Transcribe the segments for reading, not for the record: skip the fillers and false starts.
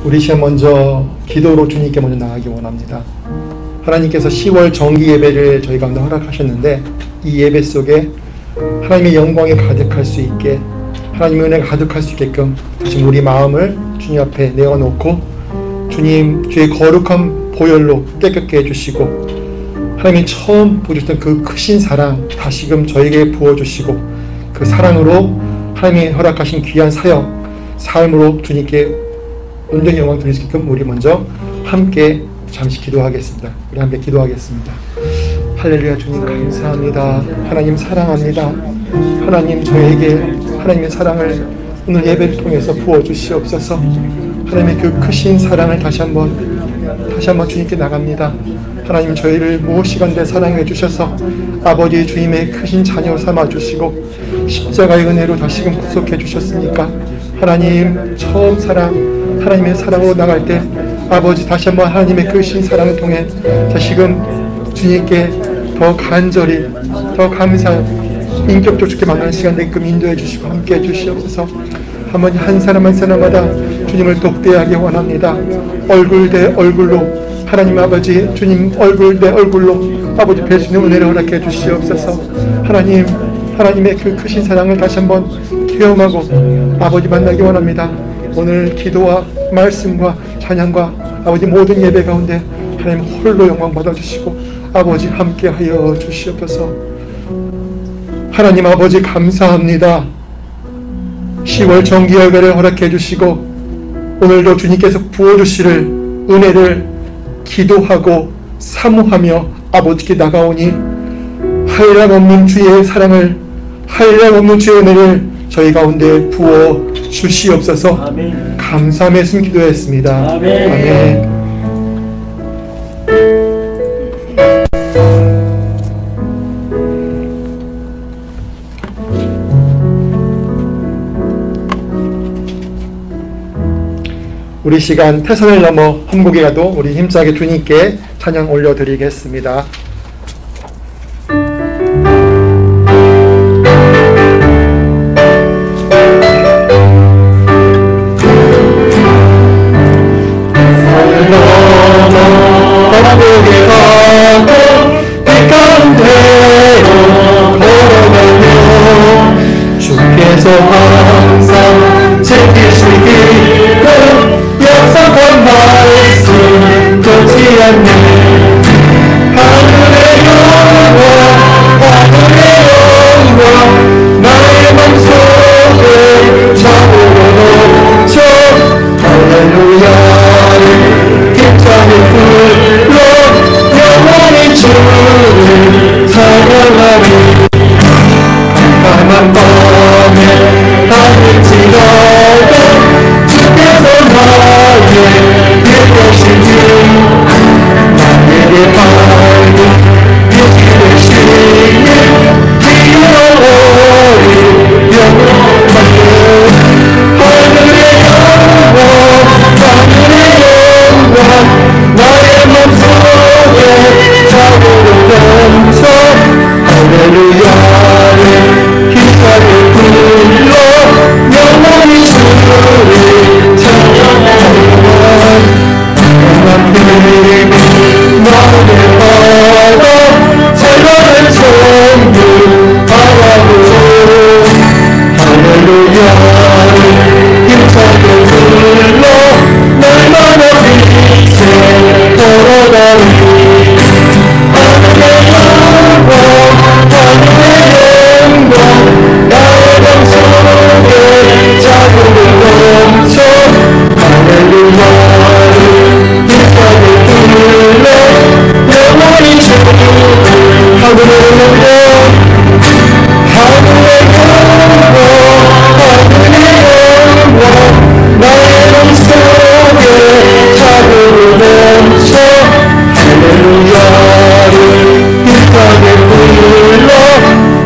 우리 시간 먼저 기도로 주님께 먼저 나가기 원합니다. 하나님께서 10월 정기 예배를 저희 가운데 허락하셨는데 이 예배 속에 하나님의 영광이 가득할 수 있게, 하나님의 은혜가 가득할 수 있게끔 다시 우리 마음을 주님 앞에 내어놓고 주님 주의 거룩한 보혈로 깨끗게 해주시고 하나님이 처음 보여주셨던 그 크신 사랑 다시금 저에게 부어주시고 그 사랑으로 하나님이 허락하신 귀한 사역, 삶으로 주님께 온전히 영광 드릴 수 있게끔 우리 먼저 함께 잠시 기도하겠습니다. 우리 함께 기도하겠습니다. 할렐루야. 주님 감사합니다. 하나님 사랑합니다. 하나님 저에게 하나님의 사랑을 오늘 예배를 통해서 부어주시옵소서. 하나님의 그 크신 사랑을 다시 한번 주님께 나갑니다. 하나님 저희를 무엇이건대 사랑해 주셔서 아버지 주님의 크신 자녀 삼아주시고 십자가의 은혜로 다시금 구속해 주셨으니까 하나님 처음 하나님의 사랑으로 나갈 때 아버지 다시 한번 하나님의 크신 사랑을 통해 다시금 주님께 더 간절히 더 감사한 인격적으로 주께 만나는 시간 되게끔 인도해 주시고 함께 해 주시옵소서. 한번 한 사람 한 사람마다 주님을 독대하기 원합니다. 얼굴 대 얼굴로 하나님 아버지 주님 얼굴 대 얼굴로 아버지 뵐 수 있는 은혜를 허락해 주시옵소서. 하나님의 그 크신 사랑을 다시 한번 경험하고 아버지 만나기 원합니다. 오늘 기도와 말씀과 찬양과 아버지 모든 예배 가운데 하나님 홀로 영광 받아주시고 아버지 함께하여 주시옵소서. 하나님 아버지 감사합니다. 10월 정기 예배를 허락해 주시고 오늘도 주님께서 부어주시를 은혜를 기도하고 사모하며 아버지께 나가오니 한량없는 주의 사랑을, 한량없는 주의 은혜를 저희 가운데 부어 주시옵소서. 아멘. 감사함의 말씀 기도했습니다. 아멘. 아멘. 우리 시간 태산을 넘어 한 곡에 가도 우리 힘차게 주님께 찬양 올려드리겠습니다. 주께서 항상 지키시기를 약속한 말씀 끊지 않네. 하늘의 영광 나의 맘속에 잡으러 넘쳐 할렐루야를 힘차게 불러 영원히 주를 찬양하리. 깜깜한 밤에 하늘지라도 주께서 나의 빛이시니 나에게 밝은 빛이 되시니 기어오리 영원한 하늘의 영광 나의 맘속에 자고로 넘쳐 할렐루야를 힘차게 불러 영원히 주를 찬양하리. 영원한 힘이 나를 받아 찬란한 천국 바라보소. 할렐루야를 힘차게 불러 날마다 빛에 걸어가리. 하늘의 영광 나의 맘속에 자고로 넘쳐 할렐루야를 힘차게 불러 영원히 주를 하늘의 영광 나의 맘속에 자고로 넘쳐 할렐루야를 힘차게 불러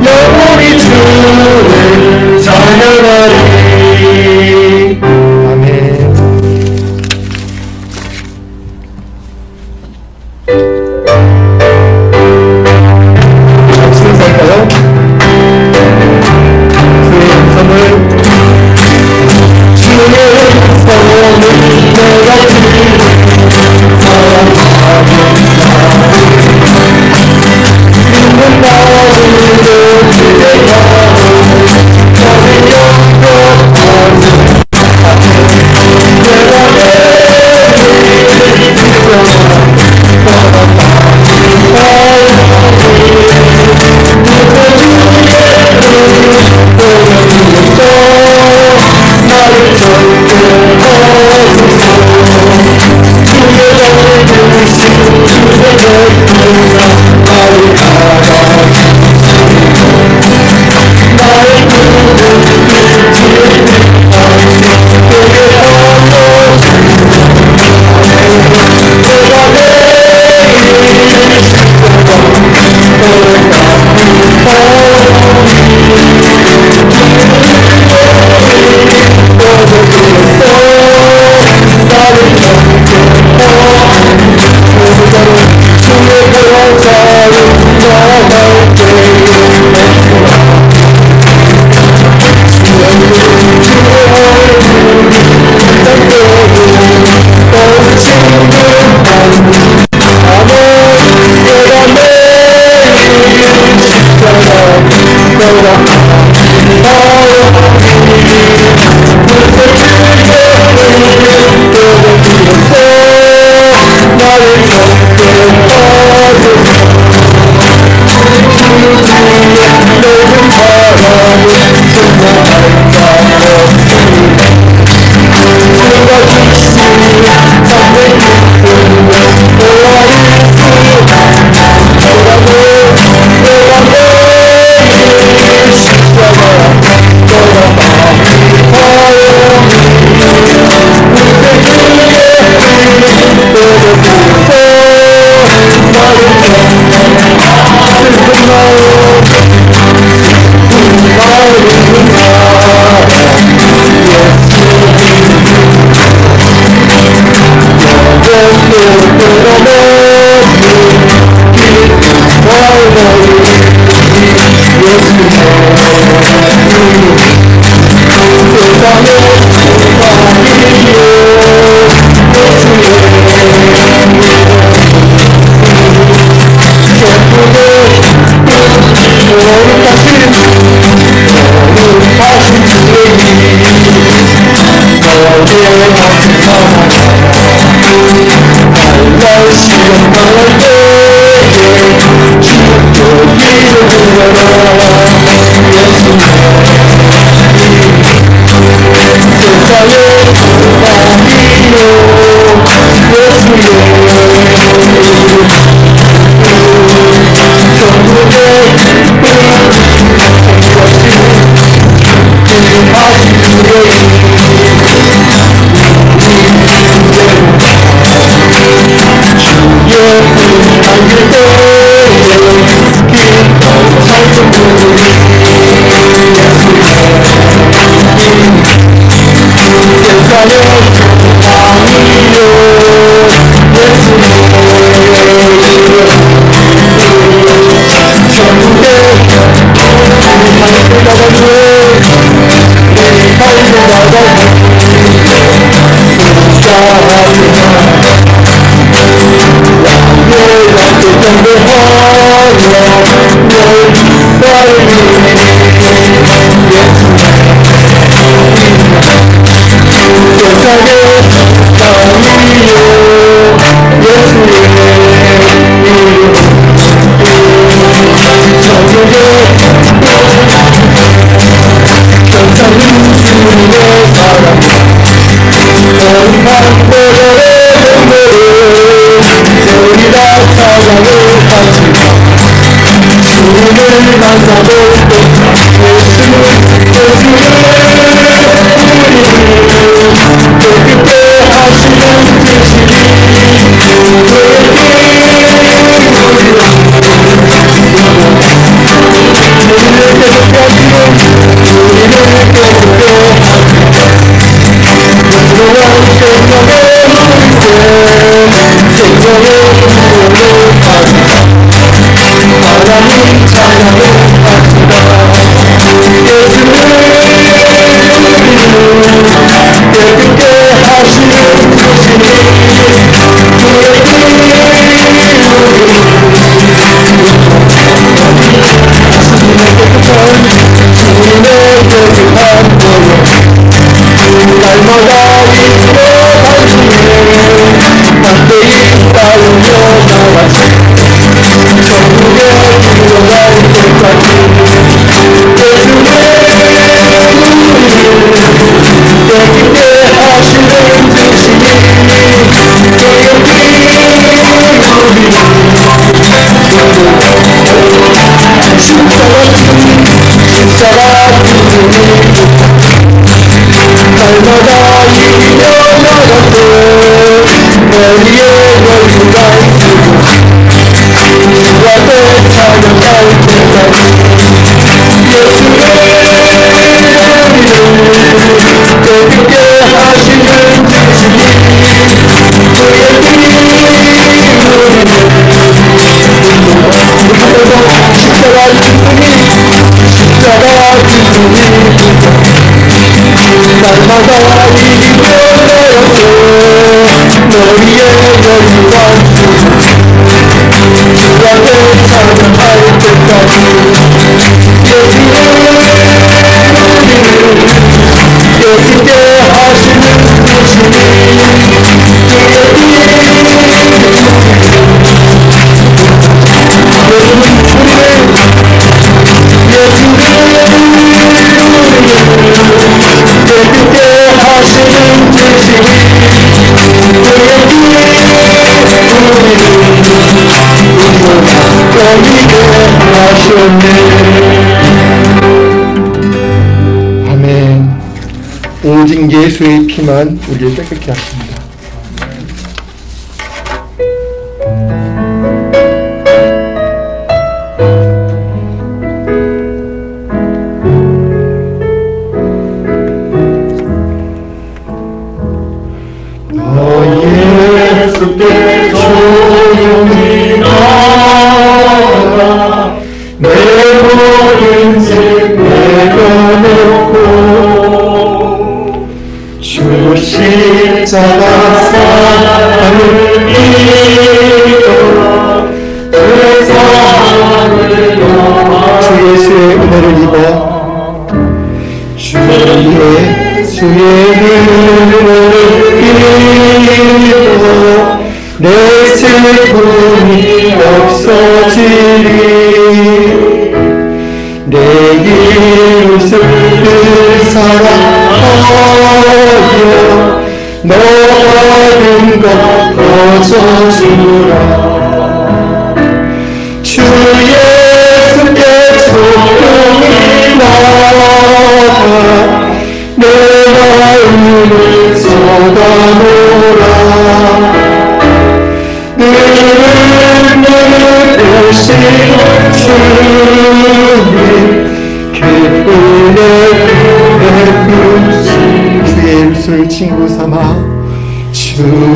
영원히 주를 찬양하리. 아멘. 감사할까요? 주의 선물, 주의 선물 내가 날마다 이기려였어 너희의 여유와 주 앞에 찬양할 때까지 예수는 예수께 하시는 주시니 아멘. 오직 예수의 피만 우리를 깨끗게 하십니다. 예수께 조용히 나아가 내 모든 짐 내려놓고 주 십자가 사랑을 믿어 세상을 주 예수의 은혜를 입어 주 예수의 은혜를 입어 내 슬픔이 없어지리 내 이웃을 늘 사랑하여 너 받은 것 거저주라 주 예수께 조용히 나가 내 마음을 쏟아놓으라 늘 오시는 주님 기쁨의 베푸신 주의 예수를 친구 삼아 주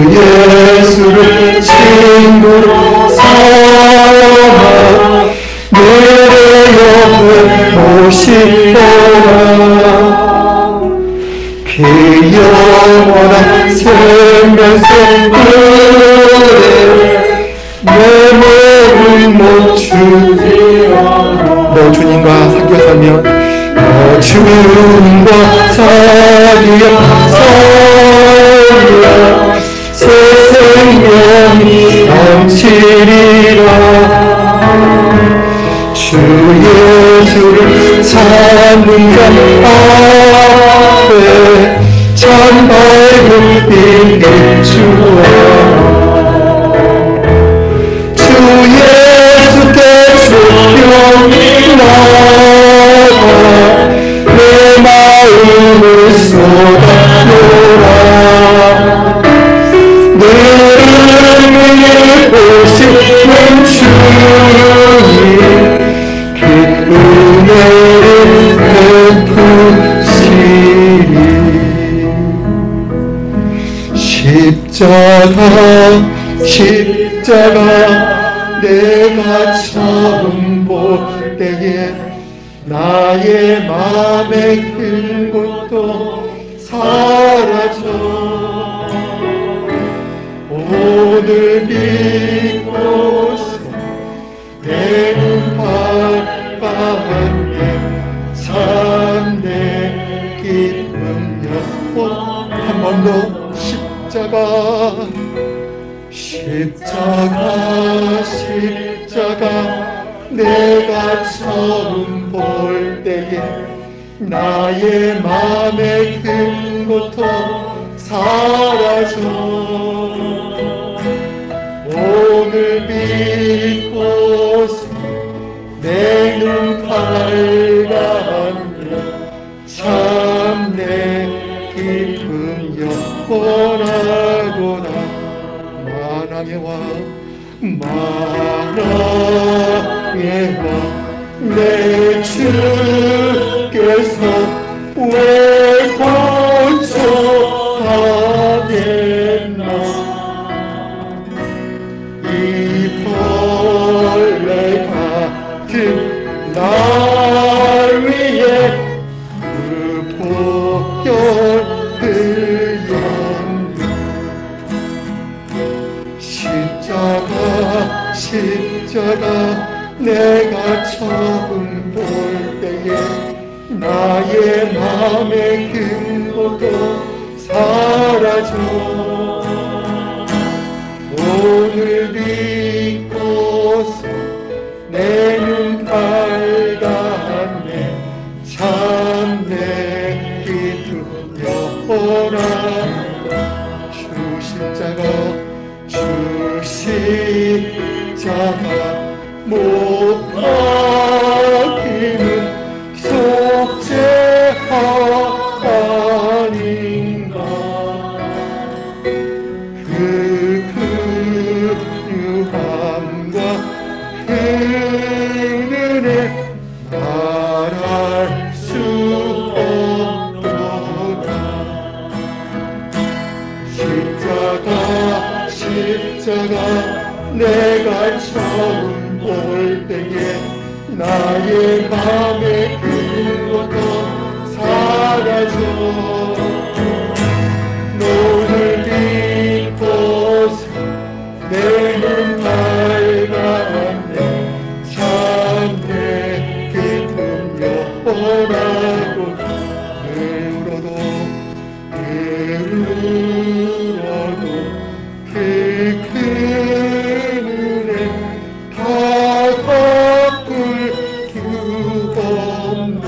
예수를 친구로 삼아 내 옆에 모시거라 그 영원한 생명샘물에 내 몸을 못 주리라 너 주님과 사귀어 살면 너 주님과 사귀어 살면 새 생명이 넘치리라 주 예수를 찾는 자 앞에 참 밝은 빛을 주어 주 예수께 조용히 나가 내 마음을 쏟아놓으라 늘 보시는 주님 은혜를 베푸시리 십자가 내가 처음 볼 때에 나의 마음의 큰 곳도 사라져 오늘 믿고서 내 눈 밝아하게 참내 기쁨이었고 한 번 더 십자가 내가 처음 볼 때에 나의 마음의 큰 고통 사라져 오늘 믿고서 내 눈 밝아하며 참 내 기쁨 영원하도다 만왕의 왕 내 주께서 왜 고쳐하겠나 이 벌레 같은 날 위해 그 보혈 내가 처음 볼 때에 나의 맘의 근거도 사라져. 오늘 믿고서 내 눈 밝았네. 참 내 기쁨 영원한 주 십자가 못 박히는 속죄 아닌가. 그 긍휼함과 그 은혜 말할 수 없도다. 십자가 내가 처음 볼 때에 나의 맘의 근거도 사라져. 너를 믿고서 내 눈 밝았네. 참 내 기쁨 영원하고 울어도 그 큰 은혜 다 갚을 수 없네.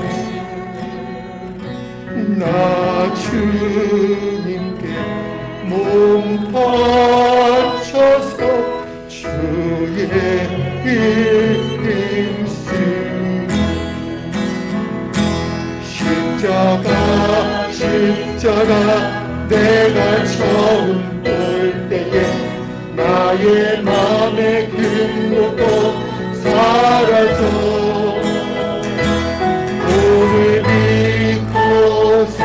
나 주님께 몸 바쳐서 주의 힘쓰. 십자가 내가 처음 볼 때에 나의 맘의 근거도 사라져. 오늘 믿고서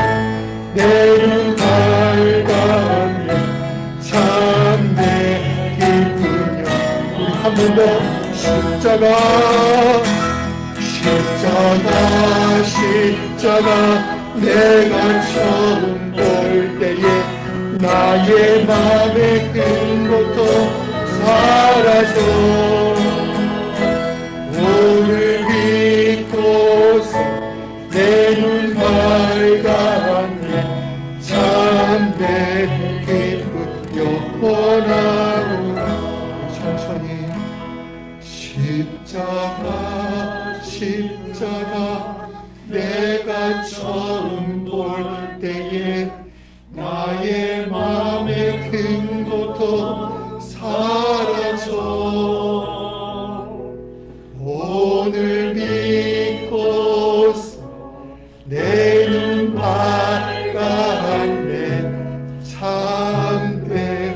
내 눈 밝았네. 참 내 기쁨이야. 우리 한 번 더. 십자가 내가 처음 볼 때에 나의 맘의 근거도 사라져. 오늘 믿고서 내 눈 밝았네. 참 내 기쁨 영원하고. 천천히. 십자가 내가 처음 볼 때에 나의 맘의 근거도 사라져. 오늘 믿고서 내 눈 밝았네. 참된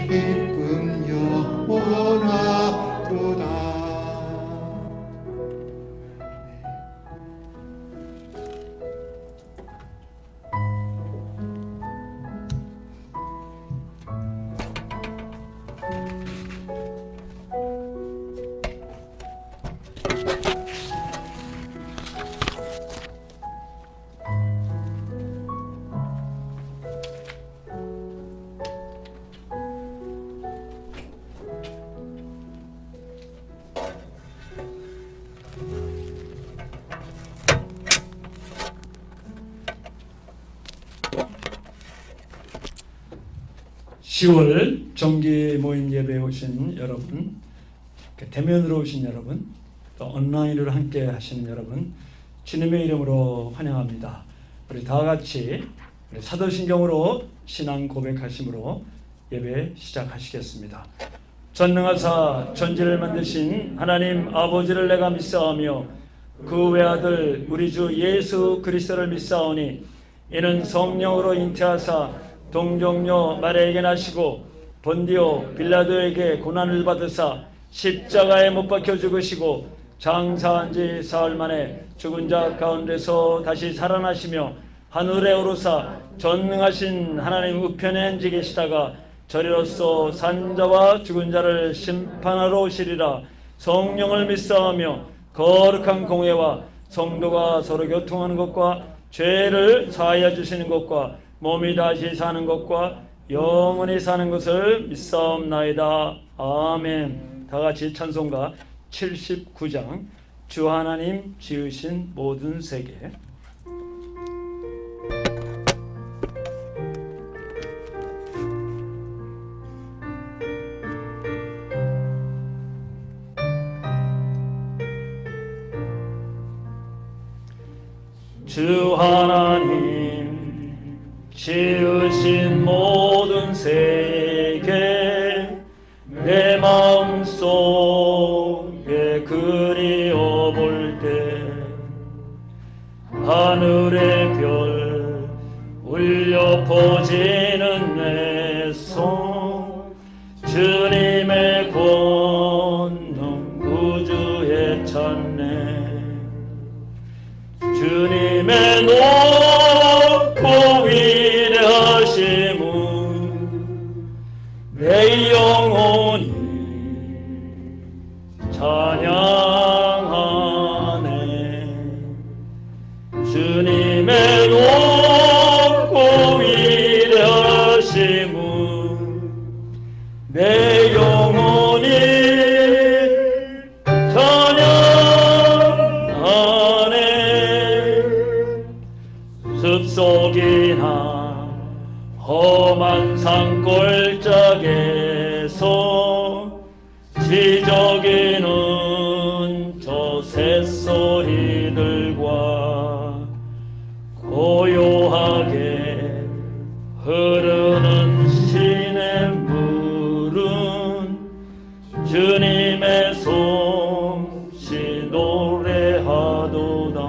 기쁨 영원하도다. (10월) 정기 모임 예배에 오신 여러분, 대면으로 오신 여러분, 또 온라인으로 함께 하시는 여러분, 주님의 이름으로 환영합니다. 우리 다 같이 우리 사도신경으로 신앙 고백하심으로 예배 시작하시겠습니다. 전능하사 천지를 만드신 하나님 아버지를 내가 믿사오며 그 외아들 우리 주 예수 그리스도를 믿사오니 이는 성령으로 잉태하사 동정녀 마리아에게 나시고 본디오 빌라도에게 고난을 받으사 십자가에 못 박혀 죽으시고 장사한 지 사흘 만에 죽은 자 가운데서 다시 살아나시며 하늘에 오르사 전능하신 하나님 우편에 앉아 계시다가 저리로서 산자와 죽은 자를 심판하러 오시리라. 성령을 믿사오며 거룩한 공회와 성도가 서로 교통하는 것과 죄를 사하여 주시는 것과 몸이 다시 사는 것과 영원히 사는 것을 믿사옵나이다. 아멘. 다같이 찬송가 79장 주 하나님 지으신 모든 세계. 주 하나님 지으신 모든 세계 내 마음속에 그리워 볼 때 하늘의 별 울려 퍼지는 내 손 주님의 권능 우주에 찾네. 주님의 높고 위대하심은 내 영혼이 찬양하네. 주님의 높고 위대하심은 내 영혼이 숲속이나 험한 산골짜기에서 지저귀는 저 새소리들과 고요하게 흐르는 시냇물은 주님의 솜씨 노래하도다.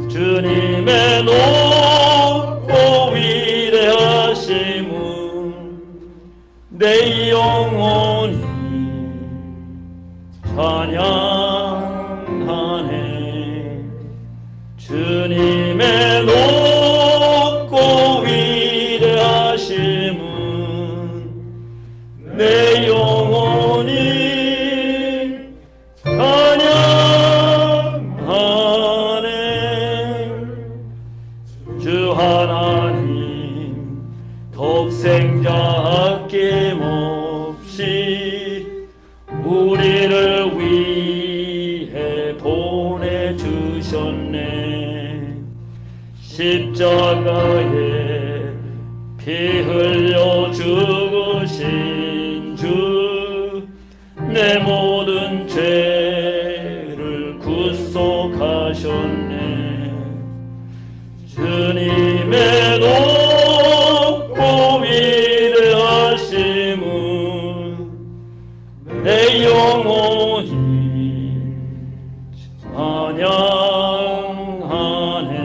주님의 높고 위대하심은 내 영혼이 찬양하네. 주님의 높고 위대하심은 내 영혼이 주 하나님 독생자 아낌없이 우리를 위해 보내주셨네. 십자가에 피 흘려 죽으신 주 내 모든 죄를 구속하셨네. 주님의 높고 위대하심은 내 영혼이 찬양하네.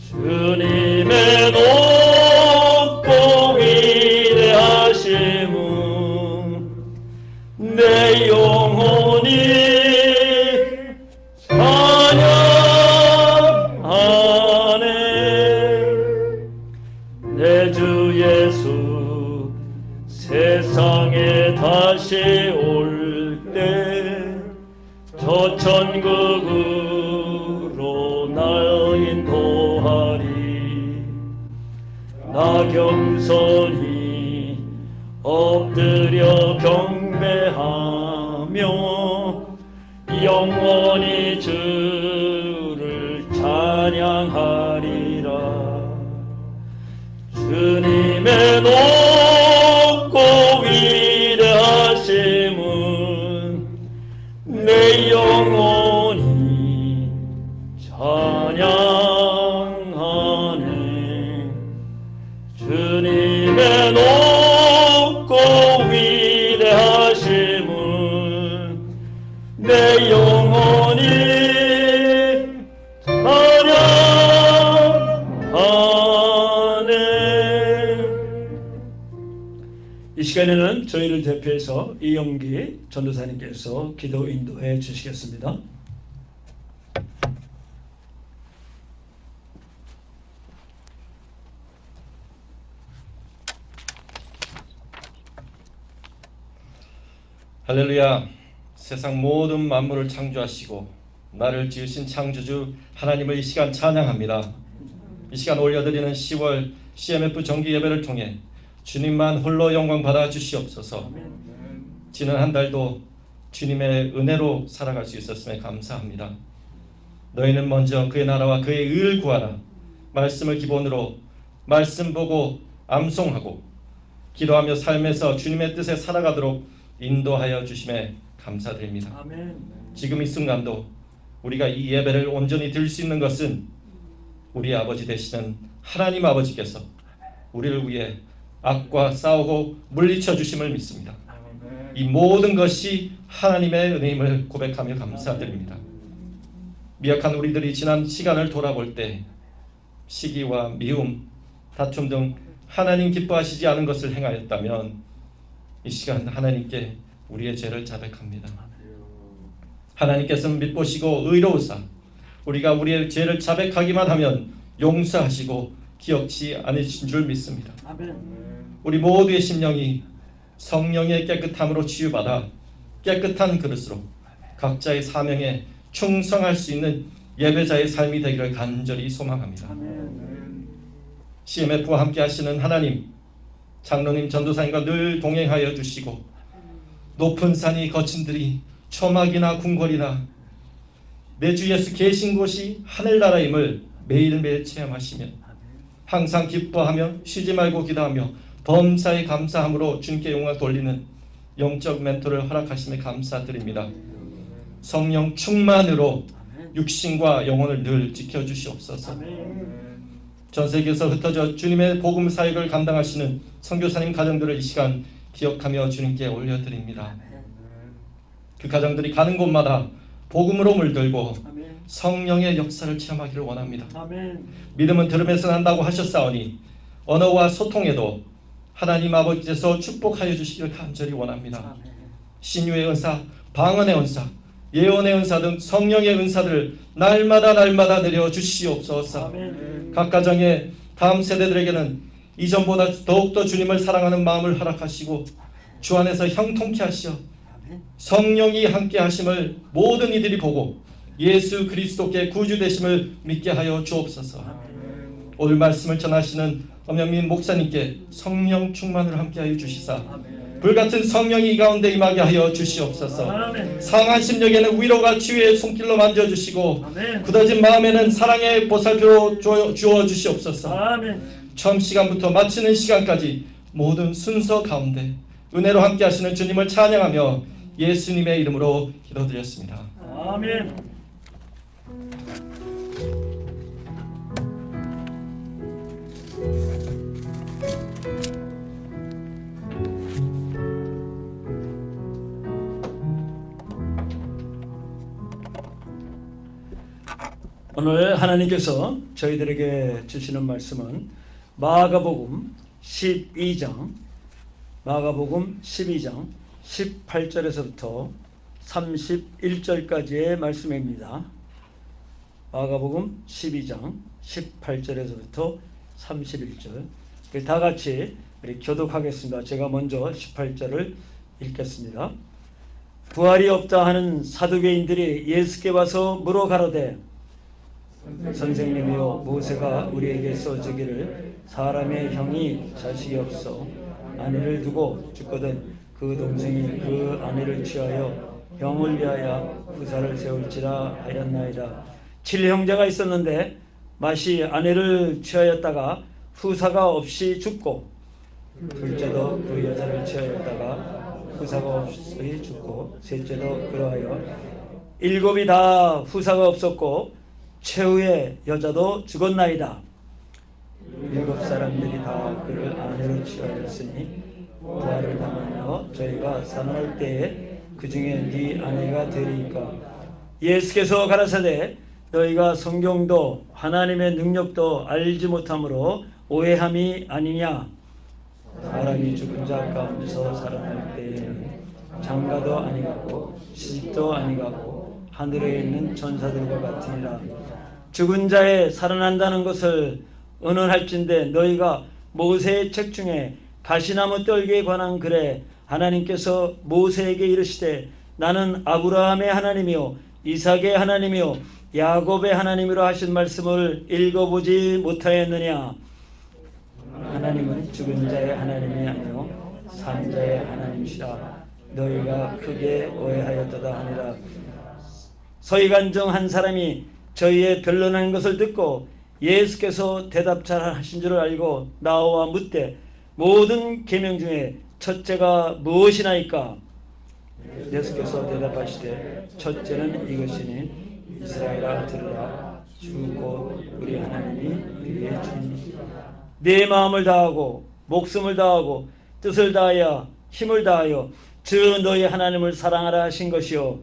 주님의 높고 위대하심은 내 영혼이 내 주 예수 세상에 다시 올 때 저 천국으로 날 인도하리. 나 겸손히 엎드려 경배하며 영원히 주를 찬양하리라. 주님의 높고 위대하심은 내 영혼이 찬양하네. 주님의 높고 위대하심은 내 영혼이 이 시간에는 저희를 대표해서 이영기 전도사님께서 기도 인도해 주시겠습니다. 할렐루야. 세상 모든 만물을 창조하시고 나를 지으신 창조주 하나님을 이 시간 찬양합니다. 이 시간 올려드리는 10월 CMF 정기 예배를 통해 주님만 홀로 영광 받아 주시옵소서. 지난 한 달도 주님의 은혜로 살아갈 수 있었음에 감사합니다. 너희는 먼저 그의 나라와 그의 의를 구하라. 말씀을 기본으로 말씀 보고 암송하고 기도하며 삶에서 주님의 뜻에 살아가도록 인도하여 주심에 감사드립니다. 아멘. 지금 이 순간도 우리가 이 예배를 온전히 드릴 수 있는 것은 우리 아버지 되시는 하나님 아버지께서 우리를 위해 악과 싸우고 물리쳐 주심을 믿습니다. 이 모든 것이 하나님의 은혜임을 고백하며 감사드립니다. 미약한 우리들이 지난 시간을 돌아볼 때 시기와 미움, 다툼 등 하나님 기뻐하시지 않은 것을 행하였다면 이 시간 하나님께 우리의 죄를 자백합니다. 하나님께서는 믿보시고 의로우사 우리가 우리의 죄를 자백하기만 하면 용서하시고 기억지 않으신 줄 믿습니다. 우리 모두의 심령이 성령의 깨끗함으로 치유받아 깨끗한 그릇으로 각자의 사명에 충성할 수 있는 예배자의 삶이 되기를 간절히 소망합니다. CMF와 함께 하시는 하나님, 장로님, 전도사님과 늘 동행하여 주시고 높은 산이 거친 들이 초막이나 궁궐이나 내 주 예수 계신 곳이 하늘나라임을 매일매일 체험하시며 항상 기뻐하며 쉬지 말고 기도하며 범사에 감사함으로 주님께 영광을 돌리는 영적 멘토를 허락하심에 감사드립니다. 성령 충만으로 육신과 영혼을 늘 지켜주시옵소서. 전 세계에서 흩어져 주님의 복음 사역을 감당하시는 선교사님 가정들을 이 시간 기억하며 주님께 올려드립니다. 그 가정들이 가는 곳마다 복음으로 물들고 성령의 역사를 체험하기를 원합니다. 믿음은 들음에서 난다고 하셨사오니 언어와 소통에도 하나님 아버지께서 축복하여 주시기를 간절히 원합니다. 신유의 은사, 방언의 은사, 예언의 은사 등 성령의 은사들을 날마다 내려 주시옵소서. 각 가정의 다음 세대들에게는 이전보다 더욱더 주님을 사랑하는 마음을 허락하시고 주 안에서 형통케 하시어 성령이 함께 하심을 모든 이들이 보고 예수 그리스도께 구주 되심을 믿게 하여 주옵소서. 오늘 말씀을 전하시는 엄영민 목사님께 성령 충만을 함께 하여 주시사 불같은 성령이 이 가운데 임하게 하여 주시옵소서. 상한 심령에는 위로가 치유의 손길로 만져주시고 굳어진 마음에는 사랑의 보살펴로 주어 주시옵소서. 처음 시간부터 마치는 시간까지 모든 순서 가운데 은혜로 함께 하시는 주님을 찬양하며 예수님의 이름으로 기도드렸습니다. 아멘. 오늘 하나님께서 저희들에게 주시는 말씀은 마가복음 12장 18절에서부터 31절까지의 말씀입니다. 마가복음 12장 18절에서부터 31절. 다 같이 우리 교독하겠습니다. 제가 먼저 18절을 읽겠습니다. 부활이 없다 하는 사두개인들이 예수께 와서 물어 가로되 선생님이여 모세가 우리에게 써주기를 사람의 형이 자식이 없어 아내를 두고 죽거든 그 동생이 그 아내를 취하여 형을 위하여 후사를 세울지라 하였나이다. 7형제가 있었는데 맏이 아내를 취하였다가 후사가 없이 죽고 둘째도 그 여자를 취하였다가 후사가 없이 죽고 셋째도 그러하여 7이 다 후사가 없었고 최후의 여자도 죽었나이다. 7사람들이 다 그를 아내로 취하였으니 부활을 당하여 저희가 살아날 때에 그 중에 네 아내가 되리이까. 예수께서 가라사대 너희가 성경도 하나님의 능력도 알지 못함으로 오해함이 아니냐. 사람이 죽은 자 가운데서 살아날 때에는 장가도 아니가고 시집도 아니가고 하늘에 있는 천사들과 같으니라. 죽은 자의 살아난다는 것을 언언할진대 너희가 모세의 책 중에 가시나무 떨기에 관한 글에 하나님께서 모세에게 이르시되 나는 아브라함의 하나님이요 이삭의 하나님이요 야곱의 하나님이라 하신 말씀을 읽어보지 못하였느냐. 하나님은 죽은 자의 하나님이 아니요 산 자의 하나님이시라. 너희가 크게 오해하였도다 하니라. 서기관 중 한 사람이 저희의 변론한 것을 듣고 예수께서 대답 잘 하신 줄 알고 나와 묻되 모든 계명 중에 첫째가 무엇이나이까? 예수께서 대답하시되 첫째는 이것이니 이스라엘아 들으라. 주 곧 우리 하나님이 우리의 주님이시라. 내 마음을 다하고 목숨을 다하고 뜻을 다하여 힘을 다하여 주 너희 하나님을 사랑하라 하신 것이요.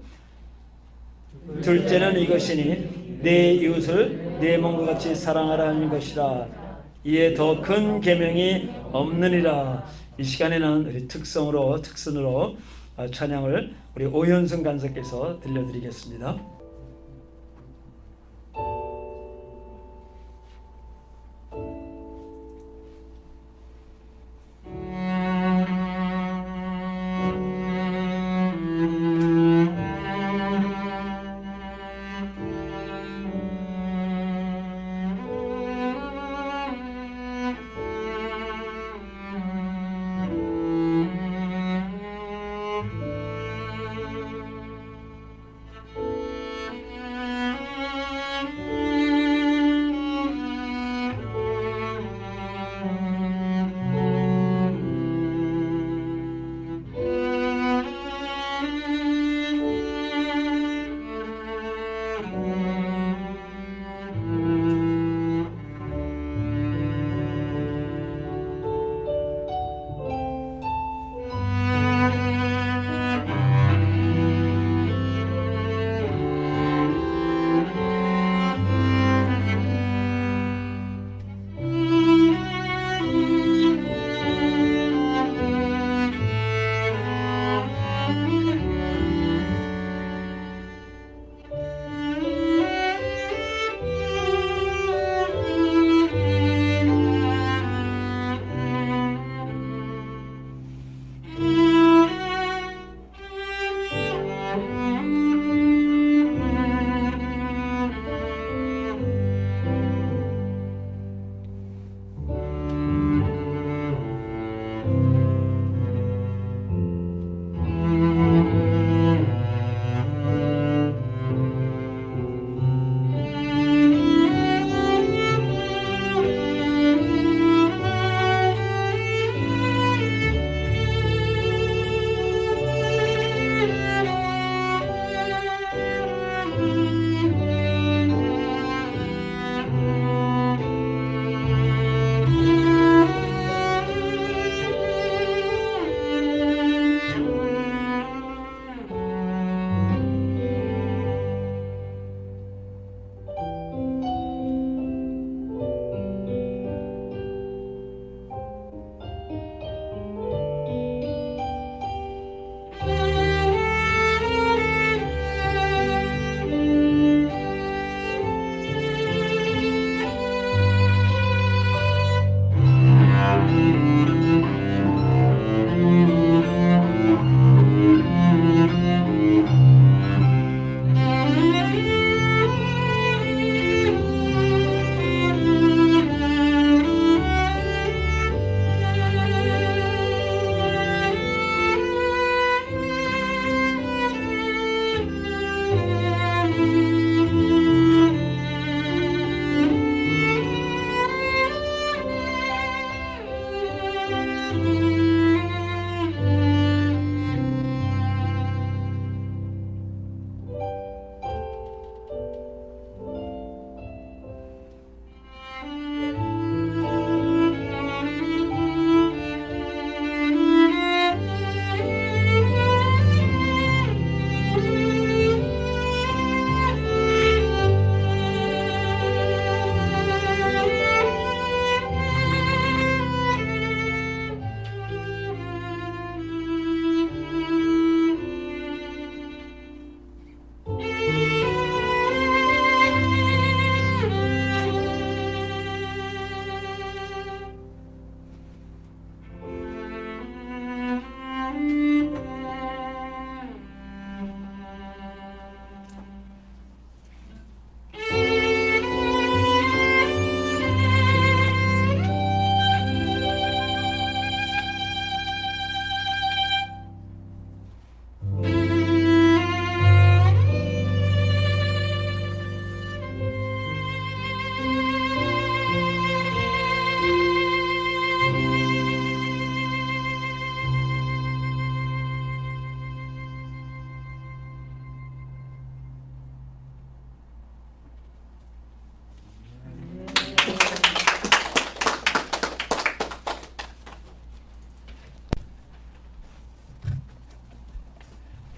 둘째는 이것이니 내 이웃을 내 몸과 같이 사랑하라 하는 것이라. 이에 더 큰 계명이 없느니라. 이 시간에는 우리 특선으로 찬양을 우리 오현승 간사께서 들려드리겠습니다.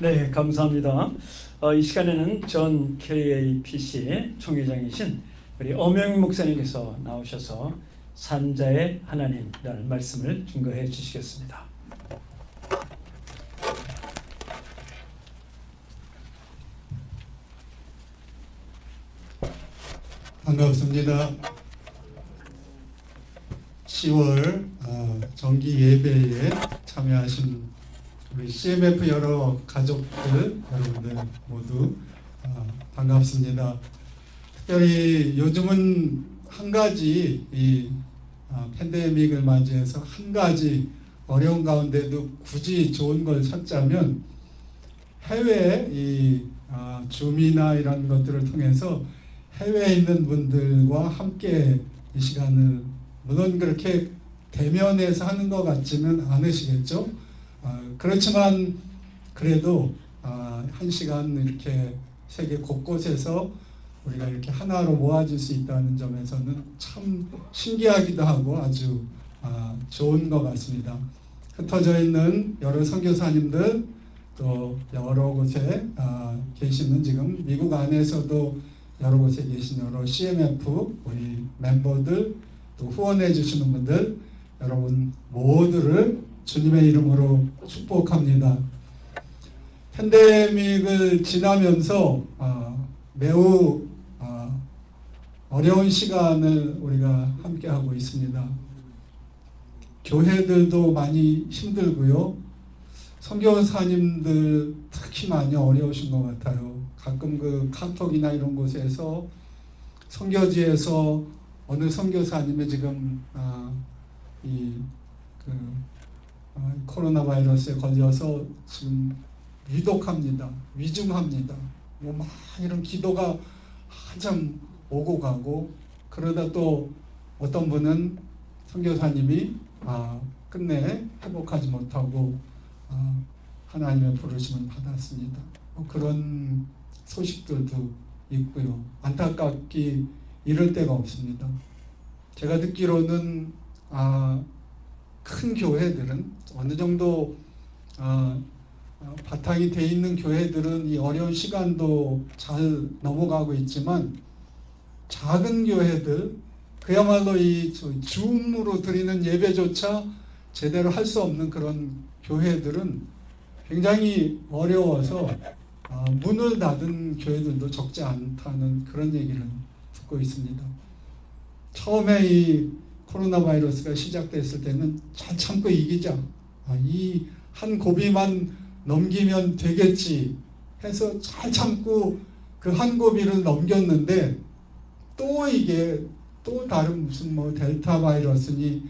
네, 감사합니다. 이 시간에는 전 KAPC 총회장이신 우리 엄영희 목사님께서 나오셔서 산자의 하나님이라는 말씀을 증거해 주시겠습니다. 반갑습니다. 10월 정기 예배에 참여하신 우리 CMF 여러 가족들 여러분들 모두 반갑습니다. 특별히 요즘은 한 가지 이 팬데믹을 맞이해서 한 가지 어려운 가운데도 굳이 좋은 걸 찾자면 해외 이 줌이나 이런 것들을 통해서 해외에 있는 분들과 함께 이 시간을 물론 그렇게 대면에서 하는 것 같지는 않으시겠죠? 그렇지만 그래도 한 시간 이렇게 세계 곳곳에서 우리가 이렇게 하나로 모아질 수 있다는 점에서는 참 신기하기도 하고 아주 좋은 것 같습니다. 흩어져 있는 여러 선교사님들 또 여러 곳에 계시는 지금 미국 안에서도 여러 곳에 계신 여러 CMF 우리 멤버들 또 후원해 주시는 분들 여러분 모두를 주님의 이름으로 축복합니다. 팬데믹을 지나면서 매우 어려운 시간을 우리가 함께 하고 있습니다. 교회들도 많이 힘들고요. 선교사님들 특히 많이 어려우신 것 같아요. 가끔 그 카톡이나 이런 곳에서 선교지에서 어느 선교사님이 지금 코로나 바이러스에 걸려서 지금 위독합니다. 위중합니다. 뭐 막 이런 기도가 한참 오고 가고 그러다 또 어떤 분은 선교사님이 끝내 회복하지 못하고 하나님의 부르심을 받았습니다. 그런 소식들도 있고요. 안타깝기 이를 데가 없습니다. 제가 듣기로는 큰 교회들은 어느 정도 바탕이 돼 있는 교회들은 이 어려운 시간도 잘 넘어가고 있지만 작은 교회들 그야말로 이 줌으로 드리는 예배조차 제대로 할 수 없는 그런 교회들은 굉장히 어려워서 문을 닫은 교회들도 적지 않다는 그런 얘기를 듣고 있습니다. 처음에 이 코로나 바이러스가 시작됐을 때는 잘 참고 이기자. 이 한 고비만 넘기면 되겠지 해서 잘 참고 그 한 고비를 넘겼는데 또 이게 또 다른 무슨 뭐 델타 바이러스니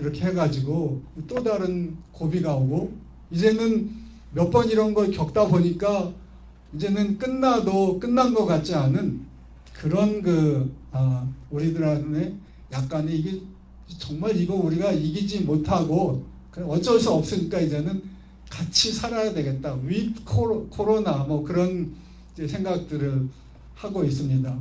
이렇게 해가지고 또 다른 고비가 오고 이제는 몇 번 이런 걸 겪다 보니까 이제는 끝나도 끝난 것 같지 않은 그런 우리들 안에 약간의 이게 정말 이거 우리가 이기지 못하고 어쩔 수 없으니까 이제는 같이 살아야 되겠다. with 코로나 뭐 그런 생각들을 하고 있습니다.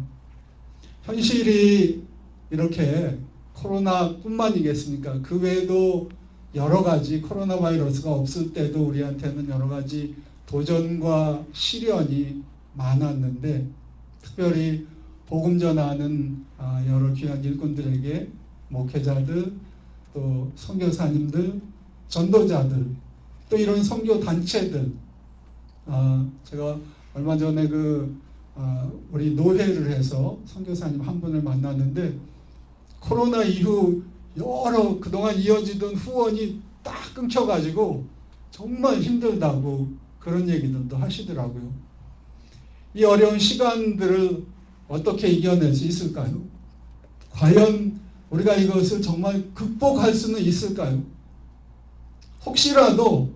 현실이 이렇게 코로나뿐만이겠습니까? 그 외에도 여러 가지 코로나 바이러스가 없을 때도 우리한테는 여러 가지 도전과 시련이 많았는데 특별히 복음 전하는 여러 귀한 일꾼들에게 목회자들 또 선교사님들 전도자들 또 이런 선교 단체들 제가 얼마 전에 우리 노회를 해서 선교사님 한 분을 만났는데 코로나 이후 여러 그동안 이어지던 후원이 딱 끊겨가지고 정말 힘들다고 그런 얘기들도 하시더라고요. 이 어려운 시간들을 어떻게 이겨낼 수 있을까요? 과연 우리가 이것을 정말 극복할 수는 있을까요? 혹시라도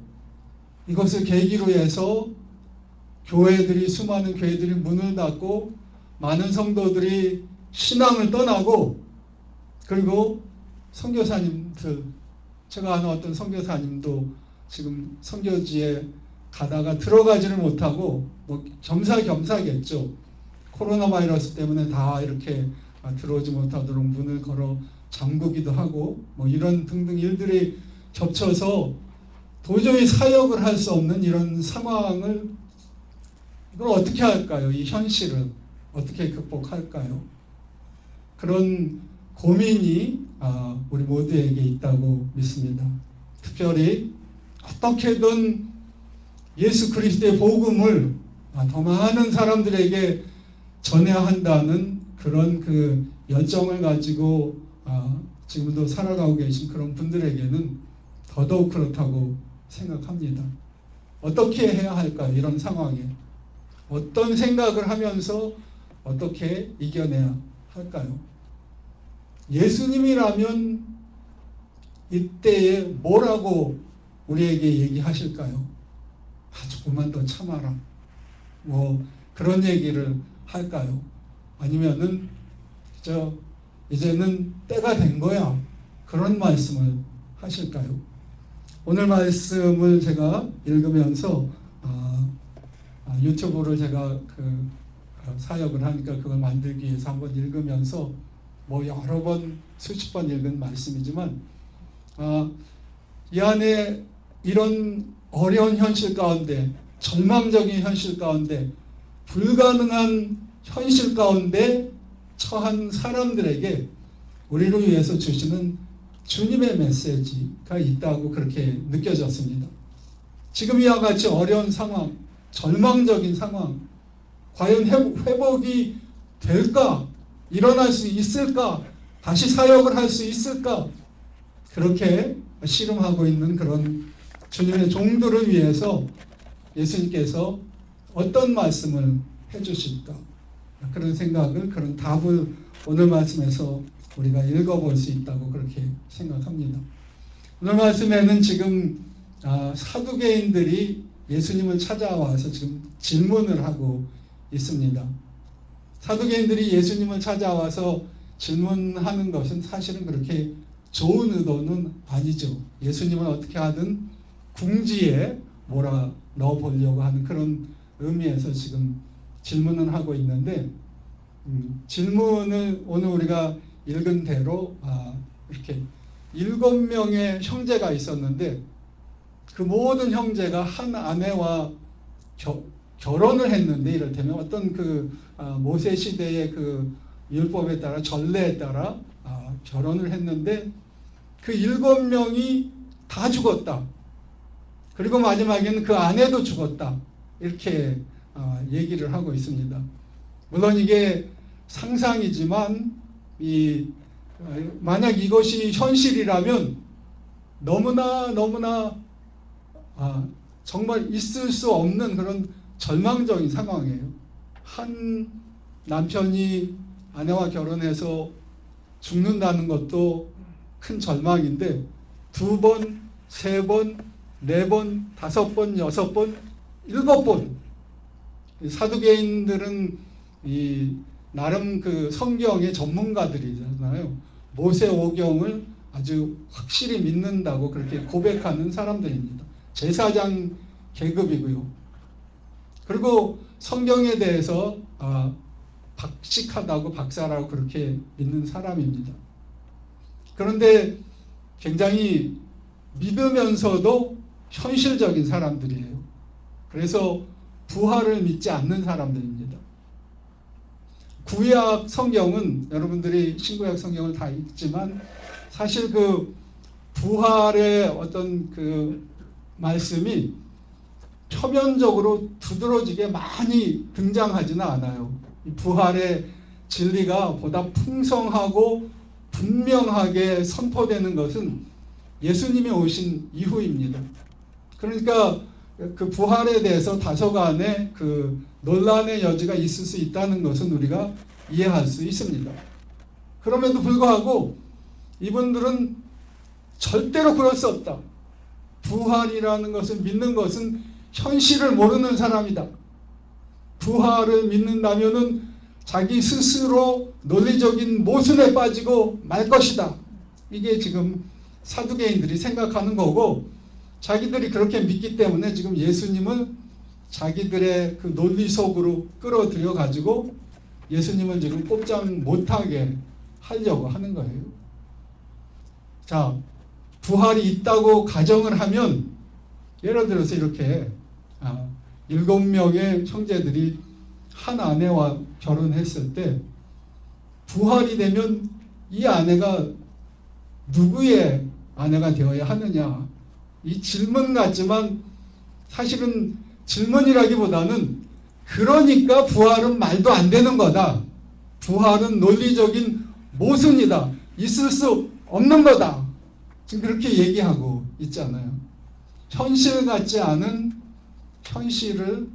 이것을 계기로 해서 교회들이 수많은 교회들이 문을 닫고 많은 성도들이 신앙을 떠나고 그리고 선교사님들 제가 아는 어떤 선교사님도 지금 선교지에 가다가 들어가지를 못하고 뭐 겸사겸사겠죠. 코로나 바이러스 때문에 다 이렇게 들어오지 못하도록 문을 걸어 잠그기도 하고 뭐 이런 등등 일들이 겹쳐서 도저히 사역을 할 수 없는 이런 상황을 이걸 어떻게 할까요? 이 현실을 어떻게 극복할까요? 그런 고민이 우리 모두에게 있다고 믿습니다. 특별히 어떻게든 예수 그리스도의 복음을 더 많은 사람들에게 전해야 한다는 그런 그 열정을 가지고 지금도 살아가고 계신 그런 분들에게는 더더욱 그렇다고 생각합니다. 어떻게 해야 할까요? 이런 상황에 어떤 생각을 하면서 어떻게 이겨내야 할까요? 예수님이라면 이때에 뭐라고 우리에게 얘기하실까요? 조금만 더 참아라. 뭐 그런 얘기를 할까요? 아니면은 이제는 때가 된 거야. 그런 말씀을 하실까요? 오늘 말씀을 제가 읽으면서 유튜브를 제가 사역을 하니까 그걸 만들기 위해서 한번 읽으면서 뭐 여러 번 수십 번 읽은 말씀이지만 이 안에 이런 어려운 현실 가운데 절망적인 현실 가운데 불가능한 현실 가운데 처한 사람들에게 우리를 위해서 주시는 주님의 메시지가 있다고 그렇게 느껴졌습니다. 지금 이와 같이 어려운 상황, 절망적인 상황, 과연 회복이 될까? 일어날 수 있을까? 다시 사역을 할 수 있을까? 그렇게 씨름하고 있는 그런 주님의 종들을 위해서 예수님께서 어떤 말씀을 해주실까? 그런 생각을, 그런 답을 오늘 말씀에서 우리가 읽어볼 수 있다고 그렇게 생각합니다. 오늘 말씀에는 지금 사두개인들이 예수님을 찾아와서 지금 질문을 하고 있습니다. 사두개인들이 예수님을 찾아와서 질문하는 것은 사실은 그렇게 좋은 의도는 아니죠. 예수님을 어떻게 하든 궁지에 몰아 넣어보려고 하는 그런 의미에서 지금 질문을 하고 있는데 질문을 오늘 우리가 읽은 대로 이렇게 7명의 형제가 있었는데 그 모든 형제가 한 아내와 결혼을 했는데, 이를테면 어떤 그 모세 시대의 그 율법에 따라 전례에 따라 결혼을 했는데 그 7명이 다 죽었다. 그리고 마지막에는 그 아내도 죽었다. 이렇게 얘기를 하고 있습니다. 물론 이게 상상이지만 만약 이것이 현실이라면 너무나 정말 있을 수 없는 그런 절망적인 상황이에요. 한 남편이 아내와 결혼해서 죽는다는 것도 큰 절망인데 2번, 3번, 4번, 5번, 6번, 7번 사두개인들은 나름 그 성경의 전문가들이잖아요. 모세오경을 아주 확실히 믿는다고 그렇게 고백하는 사람들입니다. 제사장 계급이고요. 그리고 성경에 대해서 박식하다고 박사라고 그렇게 믿는 사람입니다. 그런데 굉장히 믿으면서도 현실적인 사람들이에요. 그래서 부활을 믿지 않는 사람들입니다. 구약 성경은 여러분들이 신구약 성경을 다 읽지만 사실 그 부활의 어떤 그 말씀이 표면적으로 두드러지게 많이 등장하지는 않아요. 이 부활의 진리가 보다 풍성하고 분명하게 선포되는 것은 예수님이 오신 이후입니다. 그러니까 그 부활에 대해서 다소간의 그 논란의 여지가 있을 수 있다는 것은 우리가 이해할 수 있습니다. 그럼에도 불구하고 이분들은 절대로 그럴 수 없다. 부활이라는 것을 믿는 것은 현실을 모르는 사람이다. 부활을 믿는다면은 자기 스스로 논리적인 모순에 빠지고 말 것이다. 이게 지금 사두개인들이 생각하는 거고, 자기들이 그렇게 믿기 때문에 지금 예수님을 자기들의 그 논리 속으로 끌어들여 가지고 예수님을 지금 꼼짝 못하게 하려고 하는 거예요. 자, 부활이 있다고 가정을 하면 예를 들어서 이렇게 7명의 형제들이 한 아내와 결혼했을 때 부활이 되면 이 아내가 누구의 아내가 되어야 하느냐, 이 질문 같지만 사실은 질문이라기보다는 그러니까 부활은 말도 안 되는 거다, 부활은 논리적인 모순이다, 있을 수 없는 거다, 지금 그렇게 얘기하고 있잖아요. 현실 같지 않은 현실을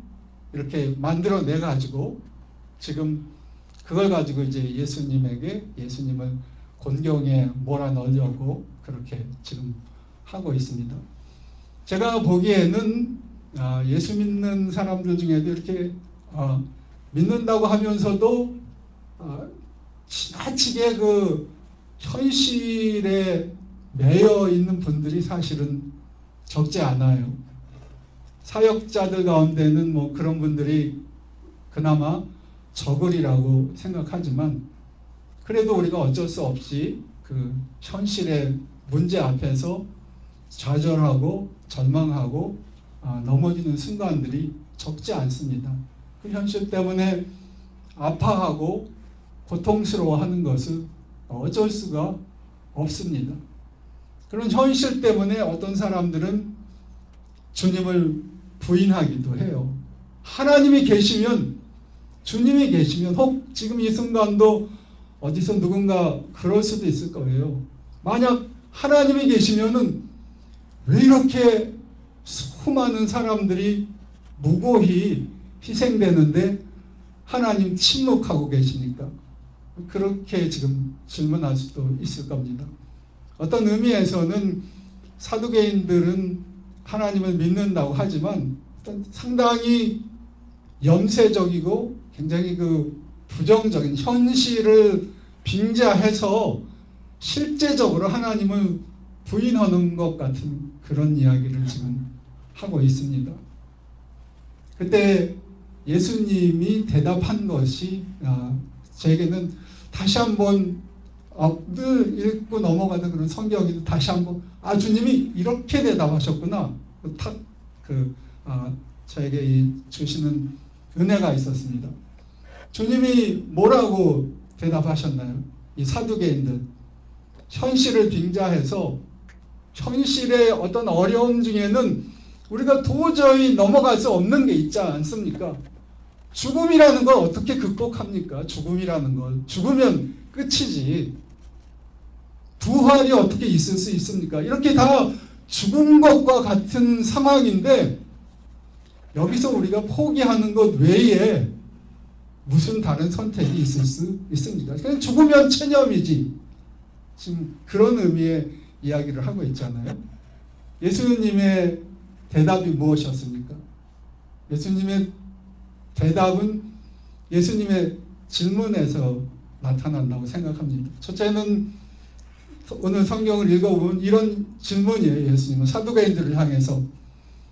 이렇게 만들어내 가지고 지금 그걸 가지고 이제 예수님을 곤경에 몰아넣으려고 그렇게 지금 하고 있습니다. 제가 보기에는 예수 믿는 사람들 중에도 이렇게 믿는다고 하면서도 지나치게 그 현실에 매여 있는 분들이 사실은 적지 않아요. 사역자들 가운데는 뭐 그런 분들이 그나마 적으리라고 생각하지만, 그래도 우리가 어쩔 수 없이 그 현실의 문제 앞에서 좌절하고 절망하고 넘어지는 순간들이 적지 않습니다. 그 현실 때문에 아파하고 고통스러워하는 것은 어쩔 수가 없습니다. 그런 현실 때문에 어떤 사람들은 주님을 부인하기도 해요. 하나님이 계시면, 주님이 계시면, 혹 지금 이 순간도 어디서 누군가 그럴 수도 있을 거예요. 만약 하나님이 계시면은 왜 이렇게 수많은 사람들이 무고히 희생되는데 하나님 침묵하고 계시니까? 그렇게 지금 질문할 수도 있을 겁니다. 어떤 의미에서는 사두개인들은 하나님을 믿는다고 하지만 상당히 염세적이고 굉장히 그 부정적인 현실을 빙자해서 실제적으로 하나님을 부인하는 것 같은 그런 이야기를 지금 하고 있습니다. 그때 예수님이 대답한 것이 저에게는 다시 한번 늘 읽고 넘어가는 그런 성경이 다시 한번 주님이 이렇게 대답하셨구나, 저에게 주시는 은혜가 있었습니다. 주님이 뭐라고 대답하셨나요? 이 사두개인들, 현실을 빙자해서 현실의 어떤 어려움 중에는 우리가 도저히 넘어갈 수 없는 게 있지 않습니까? 죽음이라는 걸 어떻게 극복합니까? 죽음이라는 걸. 죽으면 끝이지. 부활이 어떻게 있을 수 있습니까? 이렇게 다 죽은 것과 같은 상황인데 여기서 우리가 포기하는 것 외에 무슨 다른 선택이 있을 수 있습니까? 그냥 죽으면 체념이지. 지금 그런 의미의 이야기를 하고 있잖아요. 예수님의 대답이 무엇이었습니까? 예수님의 대답은 예수님의 질문에서 나타난다고 생각합니다. 첫째는 오늘 성경을 읽어보면 이런 질문이에요. 예수님은 사두개인들을 향해서,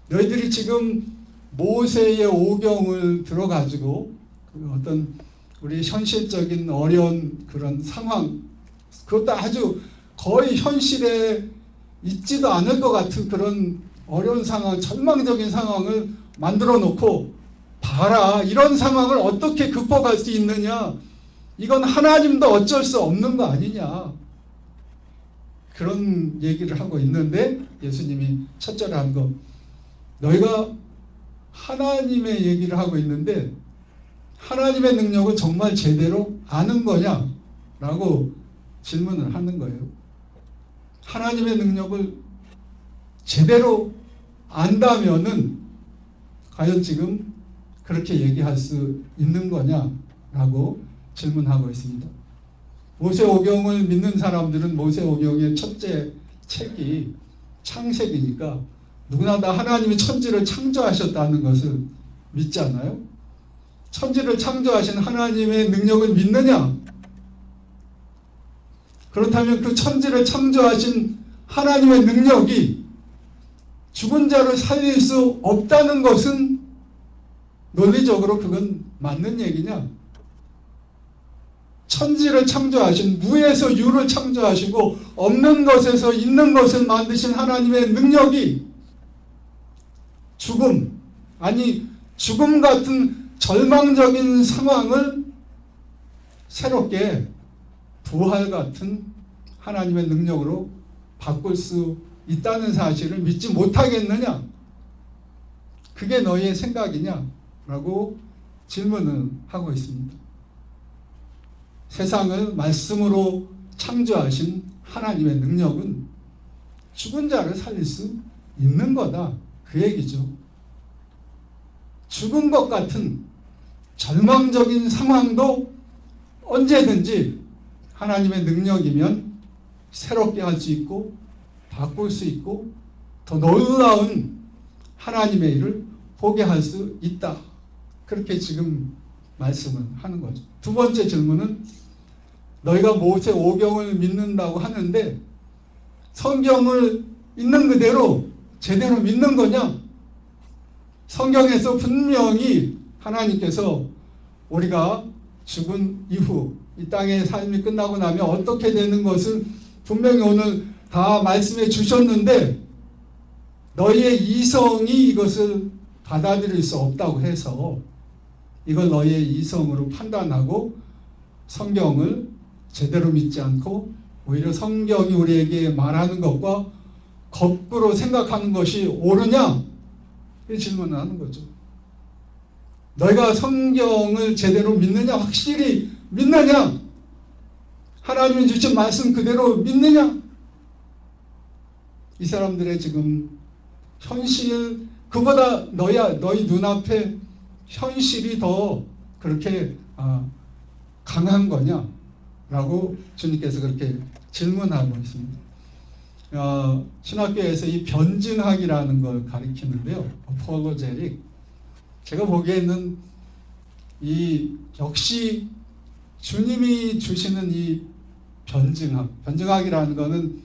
너희들이 지금 모세의 오경을 들어가지고 어떤 우리 현실적인 어려운 그런 상황, 그것도 아주 거의 현실에 있지도 않을 것 같은 그런 어려운 상황, 절망적인 상황을 만들어 놓고 봐라, 이런 상황을 어떻게 극복할 수 있느냐, 이건 하나님도 어쩔 수 없는 거 아니냐, 그런 얘기를 하고 있는데 예수님이 첫째로 한 거, 너희가 하나님의 얘기를 하고 있는데 하나님의 능력을 정말 제대로 아는 거냐? 라고 질문을 하는 거예요. 하나님의 능력을 제대로 안다면은 과연 지금 그렇게 얘기할 수 있는 거냐? 라고 질문하고 있습니다. 모세오경을 믿는 사람들은 모세오경의 첫째 책이 창세기니까 누구나 다 하나님이 천지를 창조하셨다는 것을 믿잖아요. 천지를 창조하신 하나님의 능력을 믿느냐? 그렇다면 그 천지를 창조하신 하나님의 능력이 죽은 자를 살릴 수 없다는 것은 논리적으로 그건 맞는 얘기냐? 천지를 창조하신, 무에서 유를 창조하시고 없는 것에서 있는 것을 만드신 하나님의 능력이 죽음, 아니 죽음 같은 절망적인 상황을 새롭게 부활 같은 하나님의 능력으로 바꿀 수 있다는 사실을 믿지 못하겠느냐? 그게 너희의 생각이냐? 라고 질문을 하고 있습니다. 세상을 말씀으로 창조하신 하나님의 능력은 죽은 자를 살릴 수 있는 거다. 그 얘기죠. 죽은 것 같은 절망적인 상황도 언제든지 하나님의 능력이면 새롭게 할 수 있고 바꿀 수 있고 더 놀라운 하나님의 일을 보게 할 수 있다. 그렇게 지금 말씀을 하는 거죠. 두 번째 질문은 너희가 모세 오경을 믿는다고 하는데 성경을 있는 그대로 제대로 믿는 거냐? 성경에서 분명히 하나님께서 우리가 죽은 이후 이 땅의 삶이 끝나고 나면 어떻게 되는 것을 분명히 오늘 다 말씀해 주셨는데 너희의 이성이 이것을 받아들일 수 없다고 해서 이걸 너희의 이성으로 판단하고 성경을 제대로 믿지 않고 오히려 성경이 우리에게 말하는 것과 거꾸로 생각하는 것이 옳으냐? 이 질문을 하는 거죠. 너희가 성경을 제대로 믿느냐? 확실히 믿느냐? 하나님이 주신 말씀 그대로 믿느냐? 이 사람들의 지금 현실, 그보다 너희 눈앞에 현실이 더 그렇게 강한 거냐? 라고 주님께서 그렇게 질문하고 있습니다. 신학교에서 이 변증학이라는 걸 가리키는데요. apologetic. 제가 보기에는 이 역시 주님이 주시는 이 변증학이라는 거는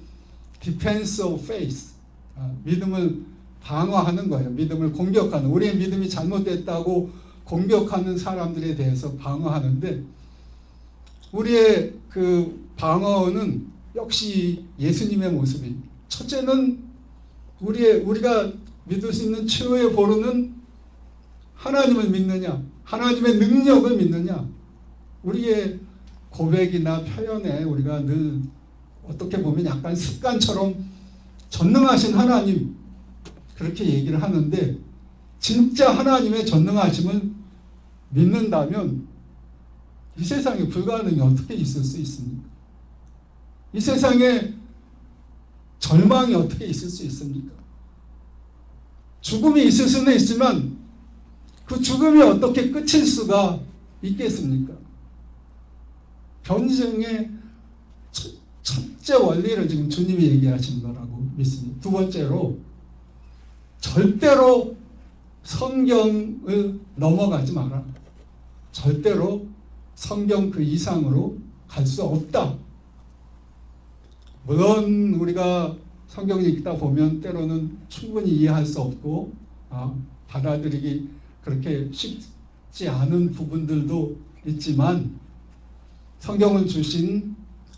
defense of faith. 믿음을 방어하는 거예요. 믿음을 공격하는, 우리의 믿음이 잘못됐다고 공격하는 사람들에 대해서 방어하는데 우리의 그 방어는 역시 예수님의 모습입니다. 첫째는 우리가 믿을 수 있는 최후의 보루는 하나님을 믿느냐, 하나님의 능력을 믿느냐. 우리의 고백이나 표현에 우리가 늘 어떻게 보면 약간 습관처럼 전능하신 하나님 그렇게 얘기를 하는데 진짜 하나님의 전능하심을 믿는다면 이 세상에 불가능이 어떻게 있을 수 있습니까? 이 세상에 절망이 어떻게 있을 수 있습니까? 죽음이 있을 수는 있지만 그 죽음이 어떻게 끝일 수가 있겠습니까? 변증의 첫째 원리를 지금 주님이 얘기하신 거라고 믿습니다. 두 번째로 절대로 성경을 넘어가지 마라. 절대로 성경 그 이상으로 갈 수 없다. 물론 우리가 성경을 읽다 보면 때로는 충분히 이해할 수 없고 받아들이기 그렇게 쉽지 않은 부분들도 있지만 성경을 주신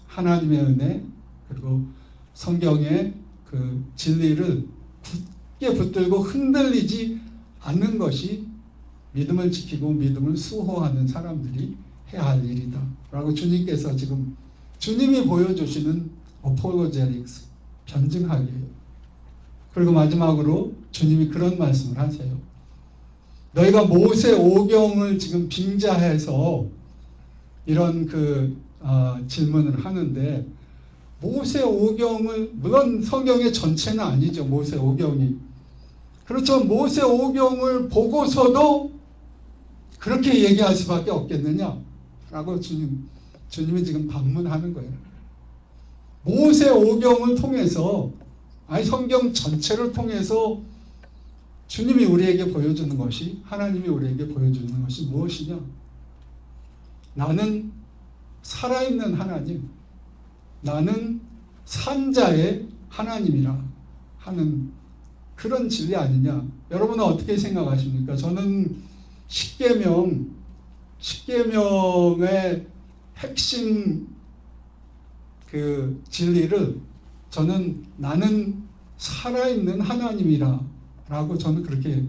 하나님의 은혜 그리고 성경의 그 진리를 굳게 붙들고 흔들리지 않는 것이 믿음을 지키고 믿음을 수호하는 사람들이 해야 할 일이다 라고 주님께서 지금 주님이 보여주시는 apologetics, 변증학이에요. 그리고 마지막으로 주님이 그런 말씀을 하세요. 너희가 모세 오경을 지금 빙자해서 이런 질문을 하는데 모세 오경을 물론 성경의 전체는 아니죠. 모세 오경이. 그렇죠. 모세 오경을 보고서도 그렇게 얘기할 수밖에 없겠느냐 라고 주님이 지금 반문하는 거예요. 모세 오경을 통해서 아니 성경 전체를 통해서 주님이 우리에게 보여주는 것이 하나님이 우리에게 보여주는 것이 무엇이냐? 나는 살아있는 하나님, 나는 산자의 하나님이라 하는 그런 진리 아니냐? 여러분은 어떻게 생각하십니까? 저는 십계명의 핵심 그 진리를 저는 나는 살아있는 하나님이라 라고 저는 그렇게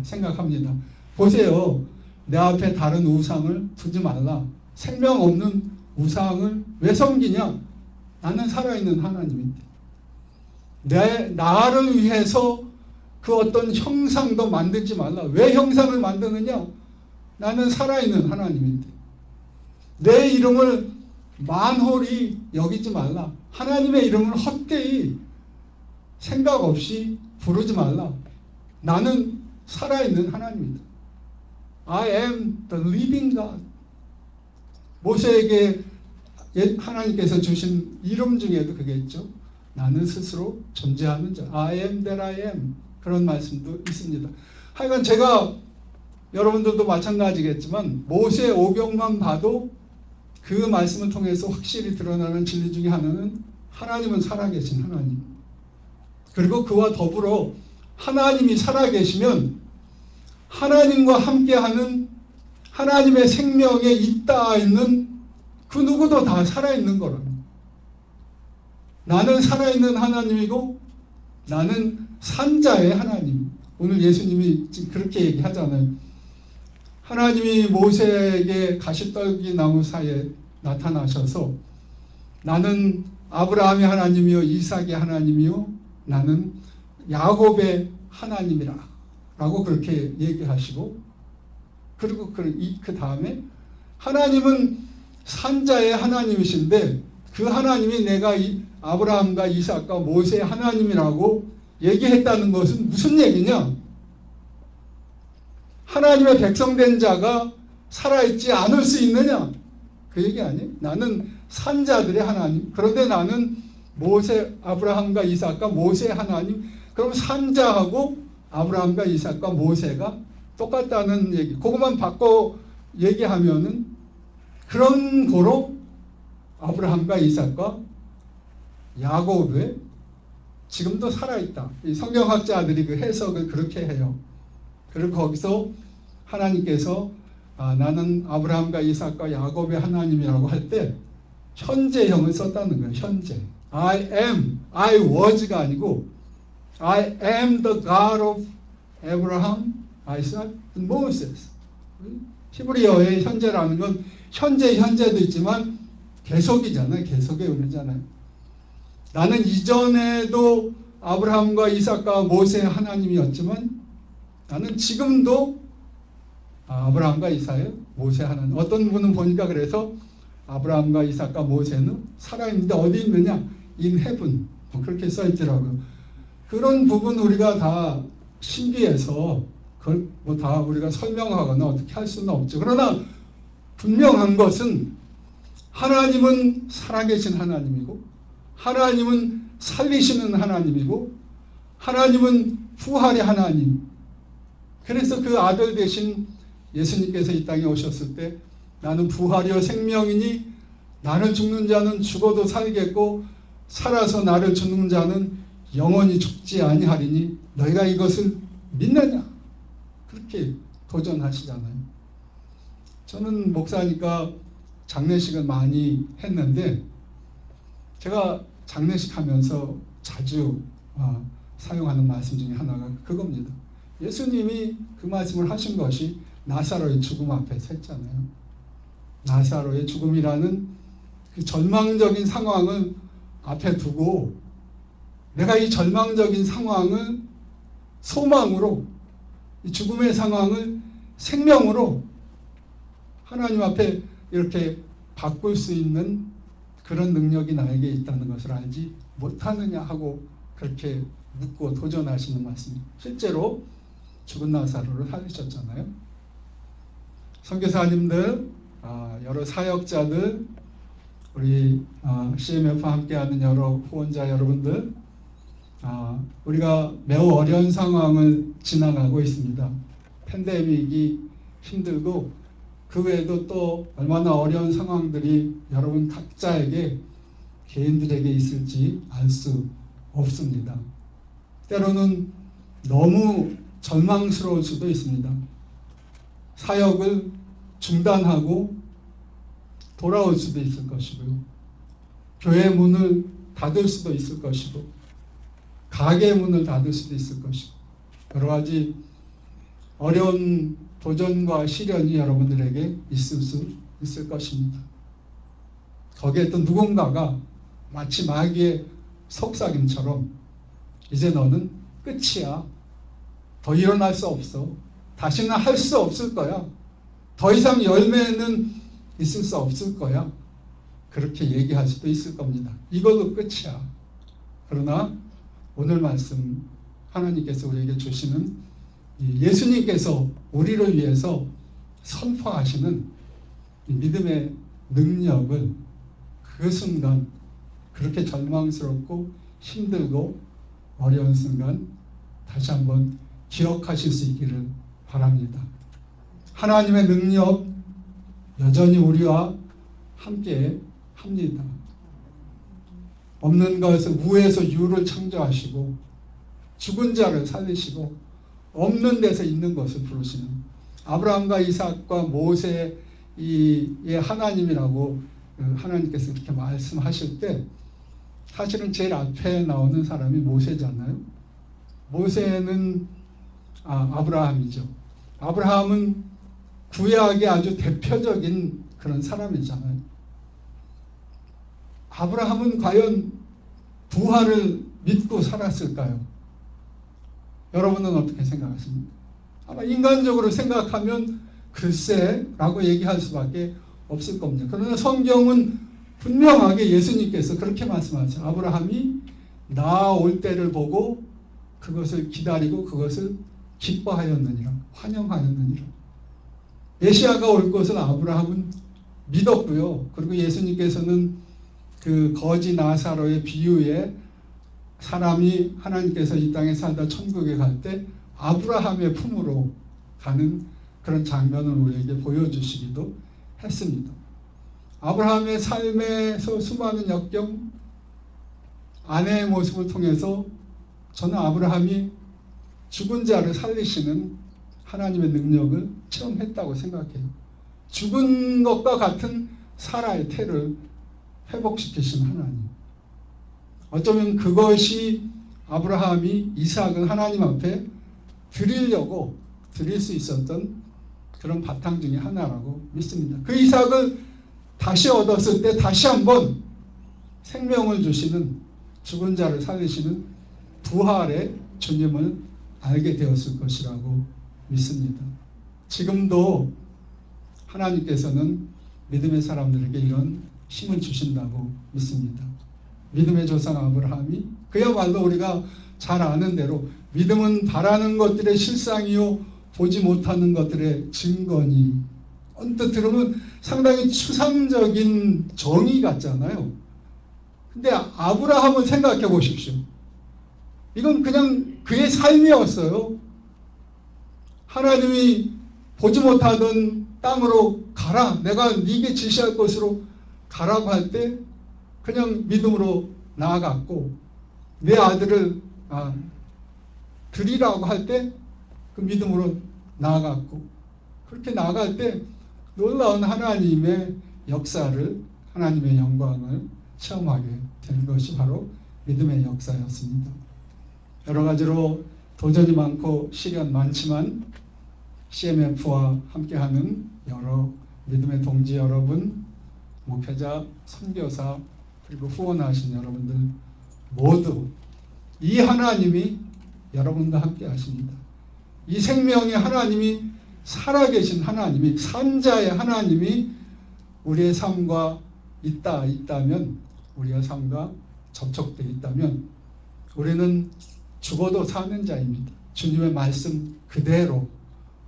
생각합니다. 보세요. 내 앞에 다른 우상을 두지 말라. 생명 없는 우상을 왜 섬기냐? 나는 살아있는 하나님인데. 나를 위해서 그 어떤 형상도 만들지 말라. 왜 형상을 만드느냐? 나는 살아있는 하나님인데. 내 이름을 만홀히 여기지 말라. 하나님의 이름을 헛되이 생각 없이 부르지 말라. 나는 살아있는 하나님이다. I am the living God. 모세에게 하나님께서 주신 이름 중에도 그게 있죠. 나는 스스로 존재하는 자. I am that I am. 그런 말씀도 있습니다. 하여간 제가 여러분들도 마찬가지겠지만 모세 오경만 봐도 그 말씀을 통해서 확실히 드러나는 진리 중에 하나는 하나님은 살아계신 하나님. 그리고 그와 더불어 하나님이 살아계시면 하나님과 함께하는 하나님의 생명에 있다 있는 그 누구도 다 살아있는 거랍니다. 나는 살아있는 하나님이고 나는 산자의 하나님. 오늘 예수님이 지금 그렇게 얘기하잖아요. 하나님이 모세에게 가시떨기 나무 사이에 나타나셔서 나는 아브라함의 하나님이요 이삭의 하나님이요 나는 야곱의 하나님이라 라고 그렇게 얘기하시고, 그리고 그 다음에 하나님은 산자의 하나님이신데 그 하나님이 내가 아브라함과 이삭과 모세의 하나님이라고 얘기했다는 것은 무슨 얘기냐? 하나님의 백성된 자가 살아있지 않을 수 있느냐? 그 얘기 아니에요? 나는 산자들의 하나님. 그런데 나는 아브라함과 이삭과 모세의 하나님. 그럼 산자하고 아브라함과 이삭과 모세가 똑같다는 얘기. 그것만 바꿔 얘기하면은 그런 거로 아브라함과 이삭과 야곱의 지금도 살아있다. 이 성경학자들이 그 해석을 그렇게 해요. 그리고 거기서 하나님께서 나는 아브라함과 이삭과 야곱의 하나님이라고 할 때 현재형을 썼다는 거예요. 현재. I am, I was가 아니고 I am the God of Abraham, Isaac, and Moses. 히브리어의 현재라는 건 현재도 있지만 계속이잖아요. 계속의 의미잖아요. 나는 이전에도 아브라함과 이삭과 모세의 하나님이었지만 나는 지금도 아브라함과 이삭의 모세 하나님. 어떤 분은 보니까 그래서 아브라함과 이삭과 모세는 살아있는데 어디 있느냐? In heaven. 그렇게 써있더라고요. 그런 부분 우리가 다 신비해서 그걸 뭐 다 우리가 설명하거나 어떻게 할 수는 없죠. 그러나 분명한 것은 하나님은 살아계신 하나님이고 하나님은 살리시는 하나님이고 하나님은 부활의 하나님. 그래서 그 아들 대신 예수님께서 이 땅에 오셨을 때 나는 부활이요 생명이니 나를 죽는 자는 죽어도 살겠고 살아서 나를 죽는 자는 영원히 죽지 아니하리니 너희가 이것을 믿느냐? 그렇게 도전하시잖아요. 저는 목사니까 장례식을 많이 했는데 제가 장례식 하면서 자주 사용하는 말씀 중에 하나가 그겁니다. 예수님이 그 말씀을 하신 것이 나사로의 죽음 앞에서 했잖아요. 나사로의 죽음이라는 그 절망적인 상황을 앞에 두고 내가 이 절망적인 상황을 소망으로, 이 죽음의 상황을 생명으로 하나님 앞에 이렇게 바꿀 수 있는 그런 능력이 나에게 있다는 것을 알지 못하느냐 하고 그렇게 묻고 도전하시는 말씀입니다. 실제로 죽은 나사로를 살리셨잖아요. 선교사님들, 여러 사역자들, 우리 CMF와 함께하는 여러 후원자 여러분들, 우리가 매우 어려운 상황을 지나가고 있습니다. 팬데믹이 힘들고 그 외에도 또 얼마나 어려운 상황들이 여러분 각자에게 개인들에게 있을지 알 수 없습니다. 때로는 너무 절망스러울 수도 있습니다. 사역을 중단하고 돌아올 수도 있을 것이고요. 교회 문을 닫을 수도 있을 것이고 가게 문을 닫을 수도 있을 것이고 여러 가지 어려운 도전과 시련이 여러분들에게 있을 수 있을 것입니다. 거기에 또 누군가가 마치 마귀의 속삭임처럼 이제 너는 끝이야. 더 일어날 수 없어. 다시는 할 수 없을 거야. 더 이상 열매는 있을 수 없을 거야. 그렇게 얘기할 수도 있을 겁니다. 이걸로 끝이야. 그러나 오늘 말씀 하나님께서 우리에게 주시는 예수님께서 우리를 위해서 선포하시는 믿음의 능력을 그 순간 그렇게 절망스럽고 힘들고 어려운 순간 다시 한번 기억하실 수 있기를 바랍니다. 하나님의 능력 여전히 우리와 함께 합니다. 없는 것을 무에서 유를 창조하시고 죽은 자를 살리시고 없는 데서 있는 것을 부르시는 아브라함과 이삭과 모세의 하나님이라고 하나님께서 그렇게 말씀하실 때 사실은 제일 앞에 나오는 사람이 모세잖아요. 모세는 아브라함이죠. 아브라함은 구약의 아주 대표적인 그런 사람이잖아요. 아브라함은 과연 부활을 믿고 살았을까요? 여러분은 어떻게 생각하십니까? 아마 인간적으로 생각하면 글쎄라고 얘기할 수밖에 없을 겁니다. 그러나 성경은 분명하게 예수님께서 그렇게 말씀하죠. 아브라함이 나 올 때를 보고 그것을 기다리고 그것을 기뻐하였느니라, 환영하였느니라. 메시아가 올 것을 아브라함은 믿었고요. 그리고 예수님께서는 그 거지 나사로의 비유에 사람이 하나님께서 이 땅에 살다 천국에 갈 때 아브라함의 품으로 가는 그런 장면을 우리에게 보여주시기도 했습니다. 아브라함의 삶에서 수많은 역경, 아내의 모습을 통해서 저는 아브라함이 죽은 자를 살리시는 하나님의 능력을 체험했다고 생각해요. 죽은 것과 같은 사라의 태를 회복시키신 하나님. 어쩌면 그것이 아브라함이 이삭을 하나님 앞에 드릴 수 있었던 그런 바탕 중에 하나라고 믿습니다. 그 이삭을 다시 얻었을 때 다시 한번 생명을 주시는 죽은 자를 살리시는 부활의 주님을 알게 되었을 것이라고 믿습니다. 지금도 하나님께서는 믿음의 사람들에게 이런 힘을 주신다고 믿습니다. 믿음의 조상 아브라함이 그야말로 우리가 잘 아는 대로 믿음은 바라는 것들의 실상이요 보지 못하는 것들의 증거니. 언뜻 들으면 상당히 추상적인 정의 같잖아요. 근데 아브라함을 생각해 보십시오. 이건 그냥 그의 삶이었어요. 하나님이 보지 못하던 땅으로 가라. 내가 네게 지시할 곳으로 가라고 할 때 그냥 믿음으로 나아갔고, 내 아들을 드리라고 할 때 그 믿음으로 나아갔고, 그렇게 나아갈 때 놀라운 하나님의 역사를, 하나님의 영광을 체험하게 된 것이 바로 믿음의 역사였습니다. 여러 가지로 도전이 많고 시련 많지만 CMF와 함께하는 여러 믿음의 동지 여러분, 목회자, 선교사, 그리고 후원하신 여러분들 모두 이 하나님이 여러분과 함께 하십니다. 이 생명의 하나님이, 살아계신 하나님이, 산자의 하나님이 우리의 삶과 있다면, 우리의 삶과 접촉되어 있다면 우리는 죽어도 사는 자입니다. 주님의 말씀 그대로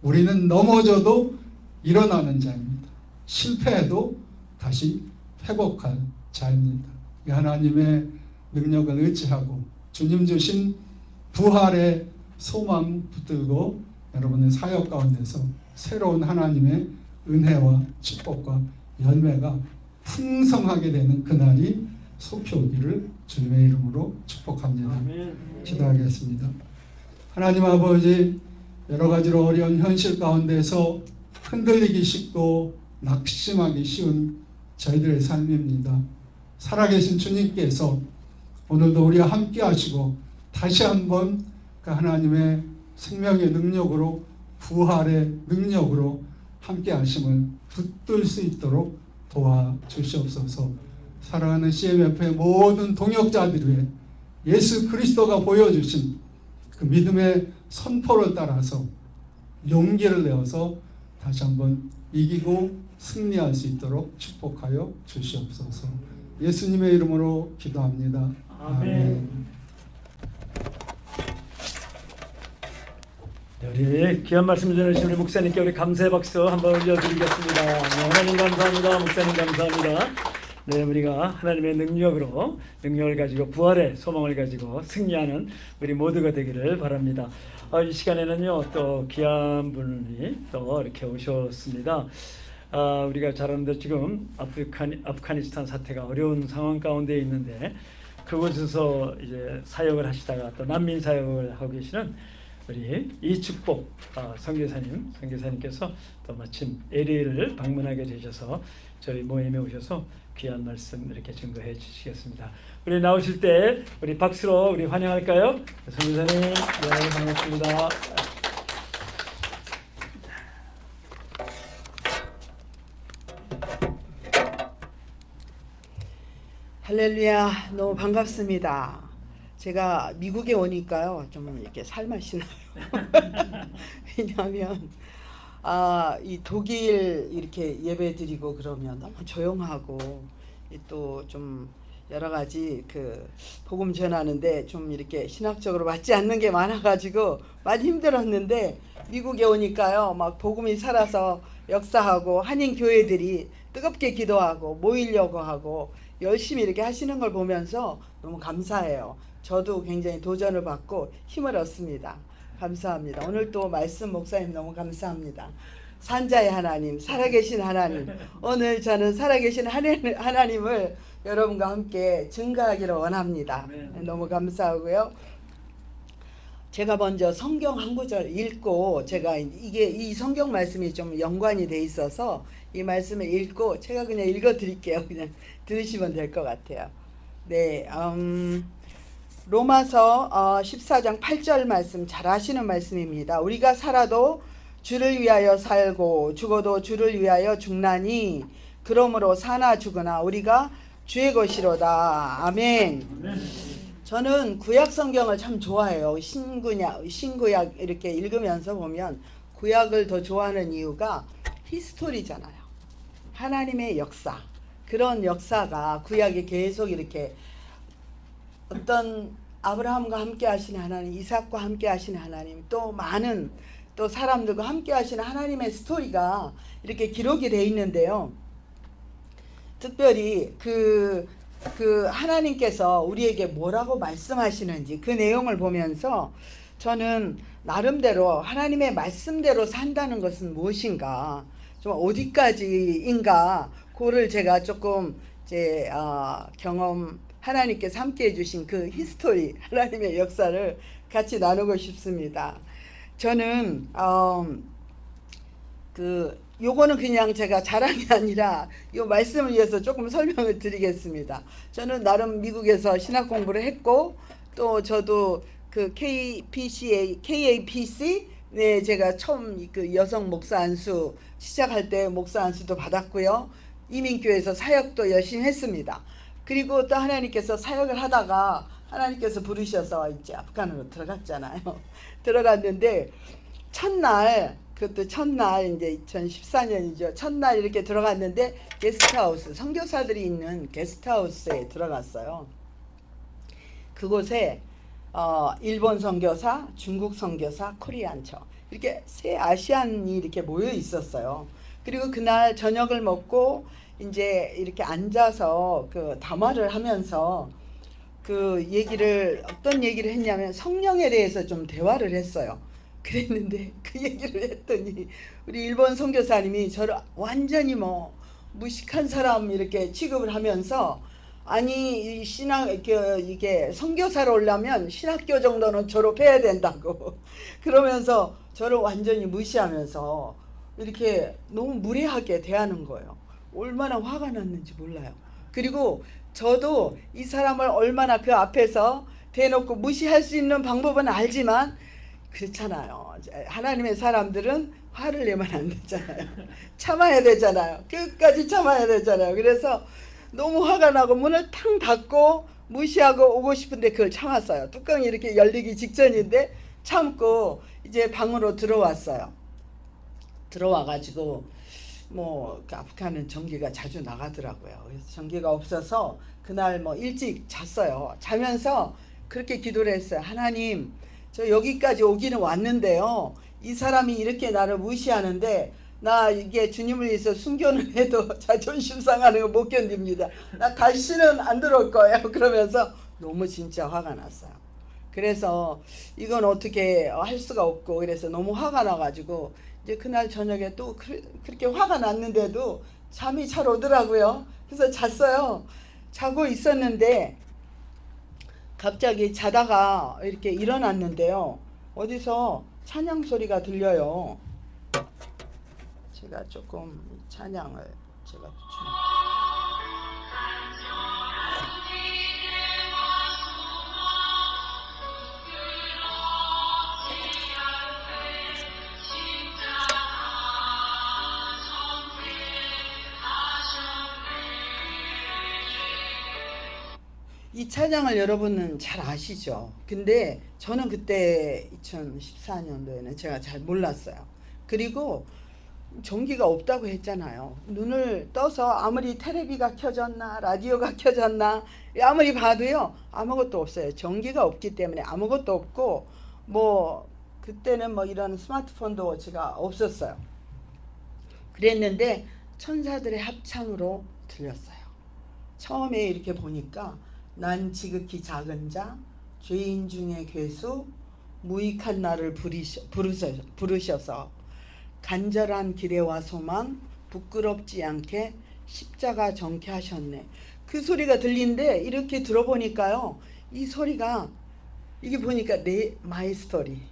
우리는 넘어져도 일어나는 자입니다. 실패해도 다시 회복할 자입니다. 이 하나님의 능력을 의지하고 주님 주신 부활의 소망 붙들고 여러분의 사역 가운데서 새로운 하나님의 은혜와 축복과 열매가 풍성하게 되는 그날이 속히 오기를 주님의 이름으로 축복합니다. 기도하겠습니다. 하나님 아버지, 여러 가지로 어려운 현실 가운데서 흔들리기 쉽고 낙심하기 쉬운 저희들의 삶입니다. 살아계신 주님께서 오늘도 우리와 함께 하시고 다시 한번 그 하나님의 생명의 능력으로 부활의 능력으로 함께 하심을 붙들 수 있도록 도와주시옵소서. 사랑하는 CMF의 모든 동역자들 위해 예수 그리스도가 보여주신 그 믿음의 선포를 따라서 용기를 내어서 다시 한번 이기고 승리할 수 있도록 축복하여 주시옵소서. 예수님의 이름으로 기도합니다. 아멘. 우리 귀한 말씀 전해주신 우리 목사님께 우리 감사의 박수 한번 올려드리겠습니다. 네, 하나님 감사합니다. 목사님 감사합니다. 네, 우리가 하나님의 능력을 가지고 부활의 소망을 가지고 승리하는 우리 모두가 되기를 바랍니다. 이 시간에는요 또 귀한 분이 또 이렇게 오셨습니다. 우리가 잘 아는데 지금 아프가니스탄 사태가 어려운 상황 가운데 있는데 그곳에서 이제 사역을 하시다가 또 난민 사역을 하고 계시는 우리 이축복 선교사님께서 또 마침 LA를 방문하게 되셔서 저희 모임에 오셔서 귀한 말씀 이렇게 증거해 주시겠습니다. 우리 나오실 때 우리 박수로 우리 환영할까요? 선교사님, 네, 반갑습니다. 할렐루야, 너무 반갑습니다. 제가 미국에 오니까요 좀 이렇게 살맛이 나요. 왜냐하면 이 독일 이렇게 예배드리고 그러면 너무 조용하고 또 좀 여러 가지 그 복음 전하는데 좀 이렇게 신학적으로 맞지 않는 게 많아가지고 많이 힘들었는데 미국에 오니까요 막 복음이 살아서 역사하고 한인 교회들이 뜨겁게 기도하고 모이려고 하고 열심히 이렇게 하시는 걸 보면서 너무 감사해요. 저도 굉장히 도전을 받고 힘을 얻습니다. 감사합니다. 오늘 또 말씀 목사님 너무 감사합니다. 산자의 하나님, 살아계신 하나님, 오늘 저는 살아계신 하나님을 여러분과 함께 증거하기를 원합니다. 너무 감사하고요. 제가 먼저 성경 한 구절 읽고 제가 이 성경 말씀이 좀 연관이 돼 있어서 이 말씀을 읽고 제가 그냥 읽어 드릴게요. 그냥 들으시면 될 것 같아요. 네, 로마서 14장 8절 말씀 잘 아시는 말씀입니다. 우리가 살아도 주를 위하여 살고 죽어도 주를 위하여 죽나니 그러므로 사나 죽으나 우리가 주의 것이로다. 아멘. 저는 구약 성경을 참 좋아해요. 신구약 이렇게 읽으면서 보면 구약을 더 좋아하는 이유가 히스토리잖아요. 하나님의 역사. 그런 역사가 구약에 계속 이렇게 어떤 아브라함과 함께 하시는 하나님, 이삭과 함께 하시는 하나님, 또 많은 또 사람들과 함께 하시는 하나님의 스토리가 이렇게 기록이 돼 있는데요. 특별히 그 하나님께서 우리에게 뭐라고 말씀하시는지 그 내용을 보면서 저는 나름대로 하나님의 말씀대로 산다는 것은 무엇인가, 좀 어디까지인가, 그거를 제가 조금 제 경험, 하나님께서 함께 해주신 그 히스토리, 하나님의 역사를 같이 나누고 싶습니다. 저는 요거는 그냥 제가 자랑이 아니라 이 말씀을 위해서 조금 설명을 드리겠습니다. 저는 나름 미국에서 신학 공부를 했고 또 저도 그 KAPC 네, 제가 처음 그 여성 목사 안수 시작할 때 목사 안수도 받았고요. 이민교회에서 사역도 열심히 했습니다. 그리고 또 하나님께서 사역을 하다가 하나님께서 부르셔서 이제 아프간으로 들어갔잖아요. 들어갔는데 첫날, 그것도 첫날 이제 2014년이죠. 첫날 이렇게 들어갔는데 게스트하우스, 선교사들이 있는 게스트하우스에 들어갔어요. 그곳에 일본 선교사, 중국 선교사, 코리안처 이렇게 세 아시안이 이렇게 모여 있었어요. 그리고 그날 저녁을 먹고 이제 이렇게 앉아서 그 담화를 하면서 그 얘기를, 어떤 얘기를 했냐면 성령에 대해서 좀 대화를 했어요. 그랬는데 그 얘기를 했더니 우리 일본 선교사님이 저를 완전히 뭐 무식한 사람 이렇게 취급을 하면서, 아니 이 신학 이게 선교사로 오려면 신학교 정도는 졸업해야 된다고 그러면서 저를 완전히 무시하면서 이렇게 너무 무례하게 대하는 거예요. 얼마나 화가 났는지 몰라요. 그리고 저도 이 사람을 얼마나 그 앞에서 대놓고 무시할 수 있는 방법은 알지만 그렇잖아요. 하나님의 사람들은 화를 내면 안 되잖아요. 참아야 되잖아요. 끝까지 참아야 되잖아요. 그래서 너무 화가 나고 문을 탕 닫고 무시하고 오고 싶은데 그걸 참았어요. 뚜껑이 이렇게 열리기 직전인데 참고 이제 방으로 들어왔어요. 들어와가지고 뭐 아프간은 전기가 자주 나가더라고요. 그래서 전기가 없어서 그날 뭐 일찍 잤어요. 자면서 그렇게 기도를 했어요. 하나님, 저 여기까지 오기는 왔는데요. 이 사람이 이렇게 나를 무시하는데 나 이게 주님을 위해서 순교는 해도 자존심 상하는 거 못 견딥니다. 나 다시는 안 들어올 거예요. 그러면서 너무 진짜 화가 났어요. 그래서 이건 어떻게 할 수가 없고 그래서 너무 화가 나가지고 이제 그날 저녁에 또 그렇게 화가 났는데도 잠이 잘 오더라고요. 그래서 잤어요. 자고 있었는데 갑자기 자다가 이렇게 일어났는데요. 어디서 찬양 소리가 들려요. 제가 조금 찬양을 제가 이 찬양을 여러분은 잘 아시죠? 근데 저는 그때 2014년도에는 제가 잘 몰랐어요. 그리고 전기가 없다고 했잖아요. 눈을 떠서 아무리 텔레비가 켜졌나 라디오가 켜졌나 아무리 봐도요 아무것도 없어요. 전기가 없기 때문에 아무것도 없고 뭐 그때는 뭐 이런 스마트폰도 제가 없었어요. 그랬는데 천사들의 합창으로 들렸어요. 처음에 이렇게 보니까 난 지극히 작은 자 죄인 중에 괴수 무익한 나를 부르셔서 간절한 기대와 소망 부끄럽지 않게 십자가 정케 하셨네. 그 소리가 들리는데 이렇게 들어보니까요 이 소리가 이게 보니까 마이 스토리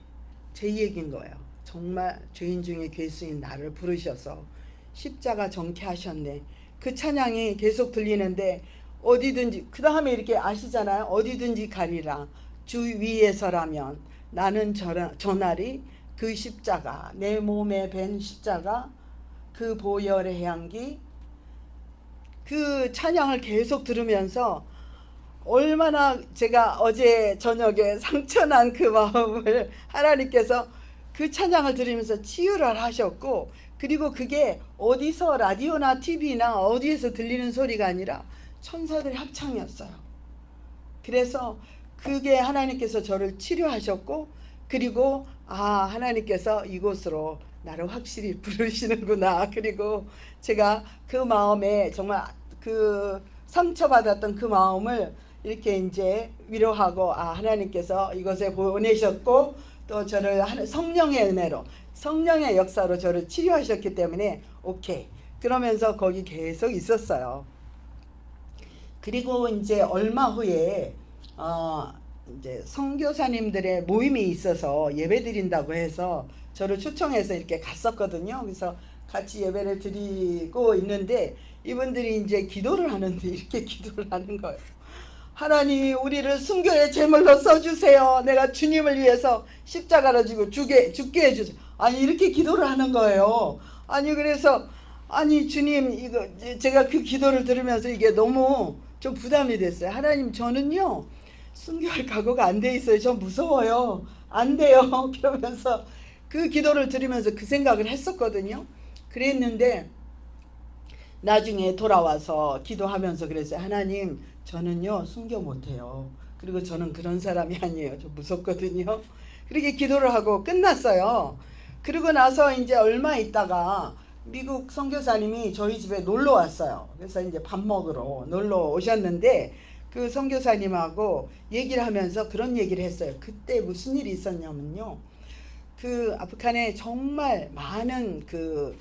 제 얘기인 거예요. 정말 죄인 중에 괴수인 나를 부르셔서 십자가 정케 하셨네. 그 찬양이 계속 들리는데 어디든지 그 다음에 이렇게 아시잖아요. 어디든지 가리라 주 위에서라면 나는 저날이 그 십자가 내 몸에 밴 십자가 그 보혈의 향기 그 찬양을 계속 들으면서 얼마나 제가 어제 저녁에 상처난 그 마음을 하나님께서 그 찬양을 들으면서 치유를 하셨고 그리고 그게 어디서 라디오나 TV나 어디에서 들리는 소리가 아니라 천사들의 합창이었어요. 그래서 그게 하나님께서 저를 치료하셨고 그리고 하나님께서 이곳으로 나를 확실히 부르시는구나. 그리고 제가 그 마음에 정말 그 상처받았던 그 마음을 이렇게 이제 위로하고 하나님께서 이곳에 보내셨고 또 저를 성령의 은혜로 성령의 역사로 저를 치료하셨기 때문에 오케이 그러면서 거기 계속 있었어요. 그리고 이제 얼마 후에 이제 선교사님들의 모임이 있어서 예배 드린다고 해서 저를 초청해서 이렇게 갔었거든요. 그래서 같이 예배를 드리고 있는데 이분들이 이제 기도를 하는데 이렇게 기도를 하는 거예요. 하나님 우리를 순교의 제물로 써주세요. 내가 주님을 위해서 십자가를 지고 죽게 해주세요. 아니 이렇게 기도를 하는 거예요. 아니 그래서 아니 주님 이거 제가 그 기도를 들으면서 이게 너무 좀 부담이 됐어요. 하나님 저는요 순교할 각오가 안 돼 있어요. 저 무서워요. 안 돼요. 그러면서 그 기도를 들으면서 그 생각을 했었거든요. 그랬는데 나중에 돌아와서 기도하면서 그랬어요. 하나님 저는요 순교 못해요. 그리고 저는 그런 사람이 아니에요. 저 무섭거든요. 그렇게 기도를 하고 끝났어요. 그러고 나서 이제 얼마 있다가 미국 선교사님이 저희 집에 놀러 왔어요. 그래서 이제 밥 먹으러 놀러 오셨는데 그 선교사님하고 얘기를 하면서 그런 얘기를 했어요. 그때 무슨 일이 있었냐면요. 그 아프간에 정말 많은 그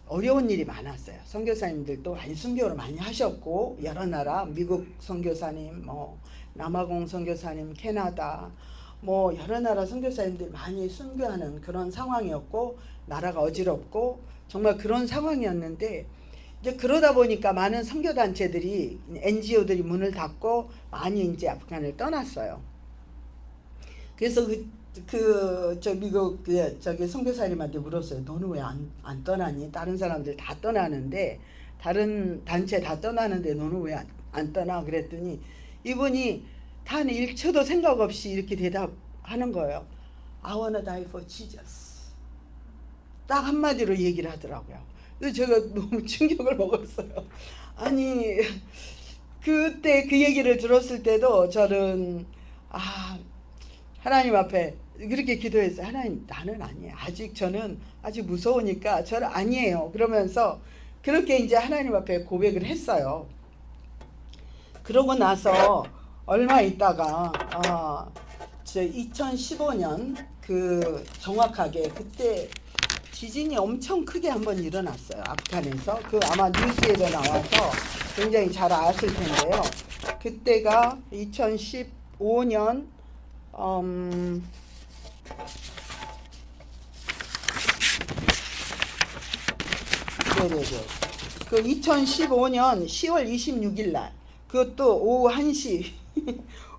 어려운 일이 많았어요. 선교사님들도 많이 순교를 많이 하셨고 여러 나라 미국 선교사님, 뭐 남아공 선교사님, 캐나다 뭐 여러 나라 선교사님들이 많이 순교하는 그런 상황이었고 나라가 어지럽고 정말 그런 상황이었는데 이제 그러다 보니까 많은 선교단체들이 NGO들이 문을 닫고 많이 이제 아프간을 떠났어요. 그래서 저 미국 저기 선교사님한테 물었어요. 너는 왜 안 떠나니? 다른 사람들 다 떠나는데, 다른 단체 다 떠나는데 너는 왜 안 떠나? 그랬더니 이분이 단 1초도 생각 없이 이렇게 대답하는 거예요. I wanna die for Jesus. 딱 한마디로 얘기를 하더라고요. 그래서 제가 너무 충격을 먹었어요. 아니, 그때 그 얘기를 들었을 때도 저는 하나님 앞에 그렇게 기도했어요. 하나님, 나는 아니에요. 저는 아직 무서우니까 저는 아니에요. 그러면서 그렇게 이제 하나님 앞에 고백을 했어요. 그러고 나서 얼마 있다가 저 2015년 그 정확하게 그때 지진이 엄청 크게 한번 일어났어요. 아프간에서. 그 아마 뉴스에도 나와서 굉장히 잘 아실 텐데요. 그때가 2015년 그 2015년 10월 26일 날, 그것도 오후 1시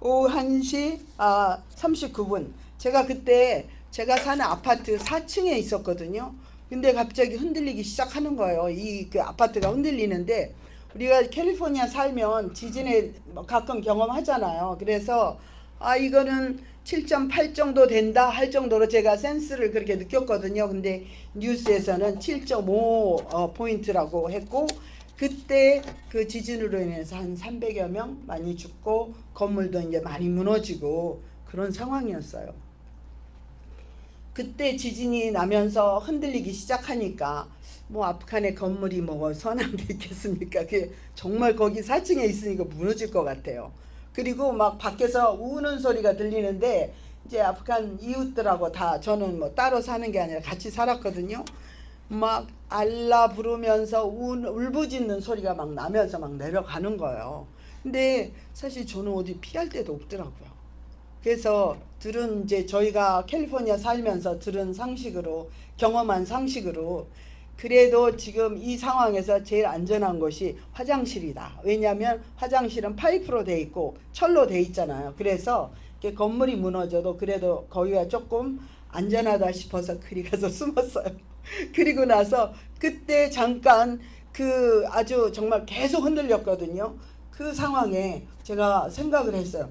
오후 1시 39분. 제가 그때 제가 사는 아파트 4층에 있었거든요. 근데 갑자기 흔들리기 시작하는 거예요. 그 아파트가 흔들리는데, 우리가 캘리포니아 살면 지진에 가끔 경험하잖아요. 그래서 이거는 7.8 정도 된다 할 정도로 제가 센스를 그렇게 느꼈거든요. 근데 뉴스에서는 7.5 포인트라고 했고, 그때 그 지진으로 인해서 한 300여 명 많이 죽고 건물도 이제 많이 무너지고 그런 상황이었어요. 그때 지진이 나면서 흔들리기 시작하니까 뭐 아프간의 건물이 뭐 선함돼 있겠습니까? 그게 정말 거기 4층에 있으니까 무너질 것 같아요. 그리고 막 밖에서 우는 소리가 들리는데, 이제 아프간 이웃들하고 다, 저는 뭐 따로 사는 게 아니라 같이 살았거든요. 막 알라 부르면서 울부짖는 소리가 막 나면서 막 내려가는 거예요. 근데 사실 저는 어디 피할 데도 없더라고요. 그래서 들은, 이제 저희가 캘리포니아 살면서 들은 상식으로, 경험한 상식으로, 그래도 지금 이 상황에서 제일 안전한 곳이 화장실이다. 왜냐하면 화장실은 파이프로 돼 있고 철로 돼 있잖아요. 그래서 이렇게 건물이 무너져도 그래도 거기가 조금 안전하다 싶어서 그리 가서 숨었어요. 그리고 나서 그때 잠깐 그 아주 정말 계속 흔들렸거든요. 그 상황에 제가 생각을 했어요.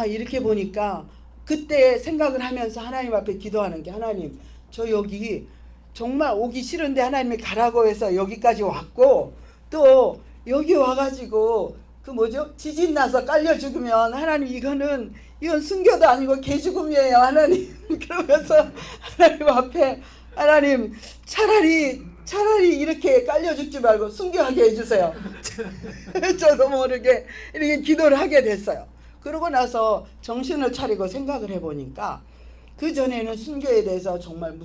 이렇게 보니까 그때 생각을 하면서 하나님 앞에 기도하는 게, 하나님, 저 여기 정말 오기 싫은데 하나님이 가라고 해서 여기까지 왔고, 또 여기 와가지고 그 뭐죠? 지진 나서 깔려 죽으면 하나님, 이건 순교도 아니고 개죽음이에요, 하나님. 그러면서 하나님 앞에, 하나님, 차라리 이렇게 깔려 죽지 말고 순교하게 해주세요. 저도 모르게 이렇게 기도를 하게 됐어요. 그러고 나서 정신을 차리고 생각을 해보니까, 그 전에는 순교에 대해서 정말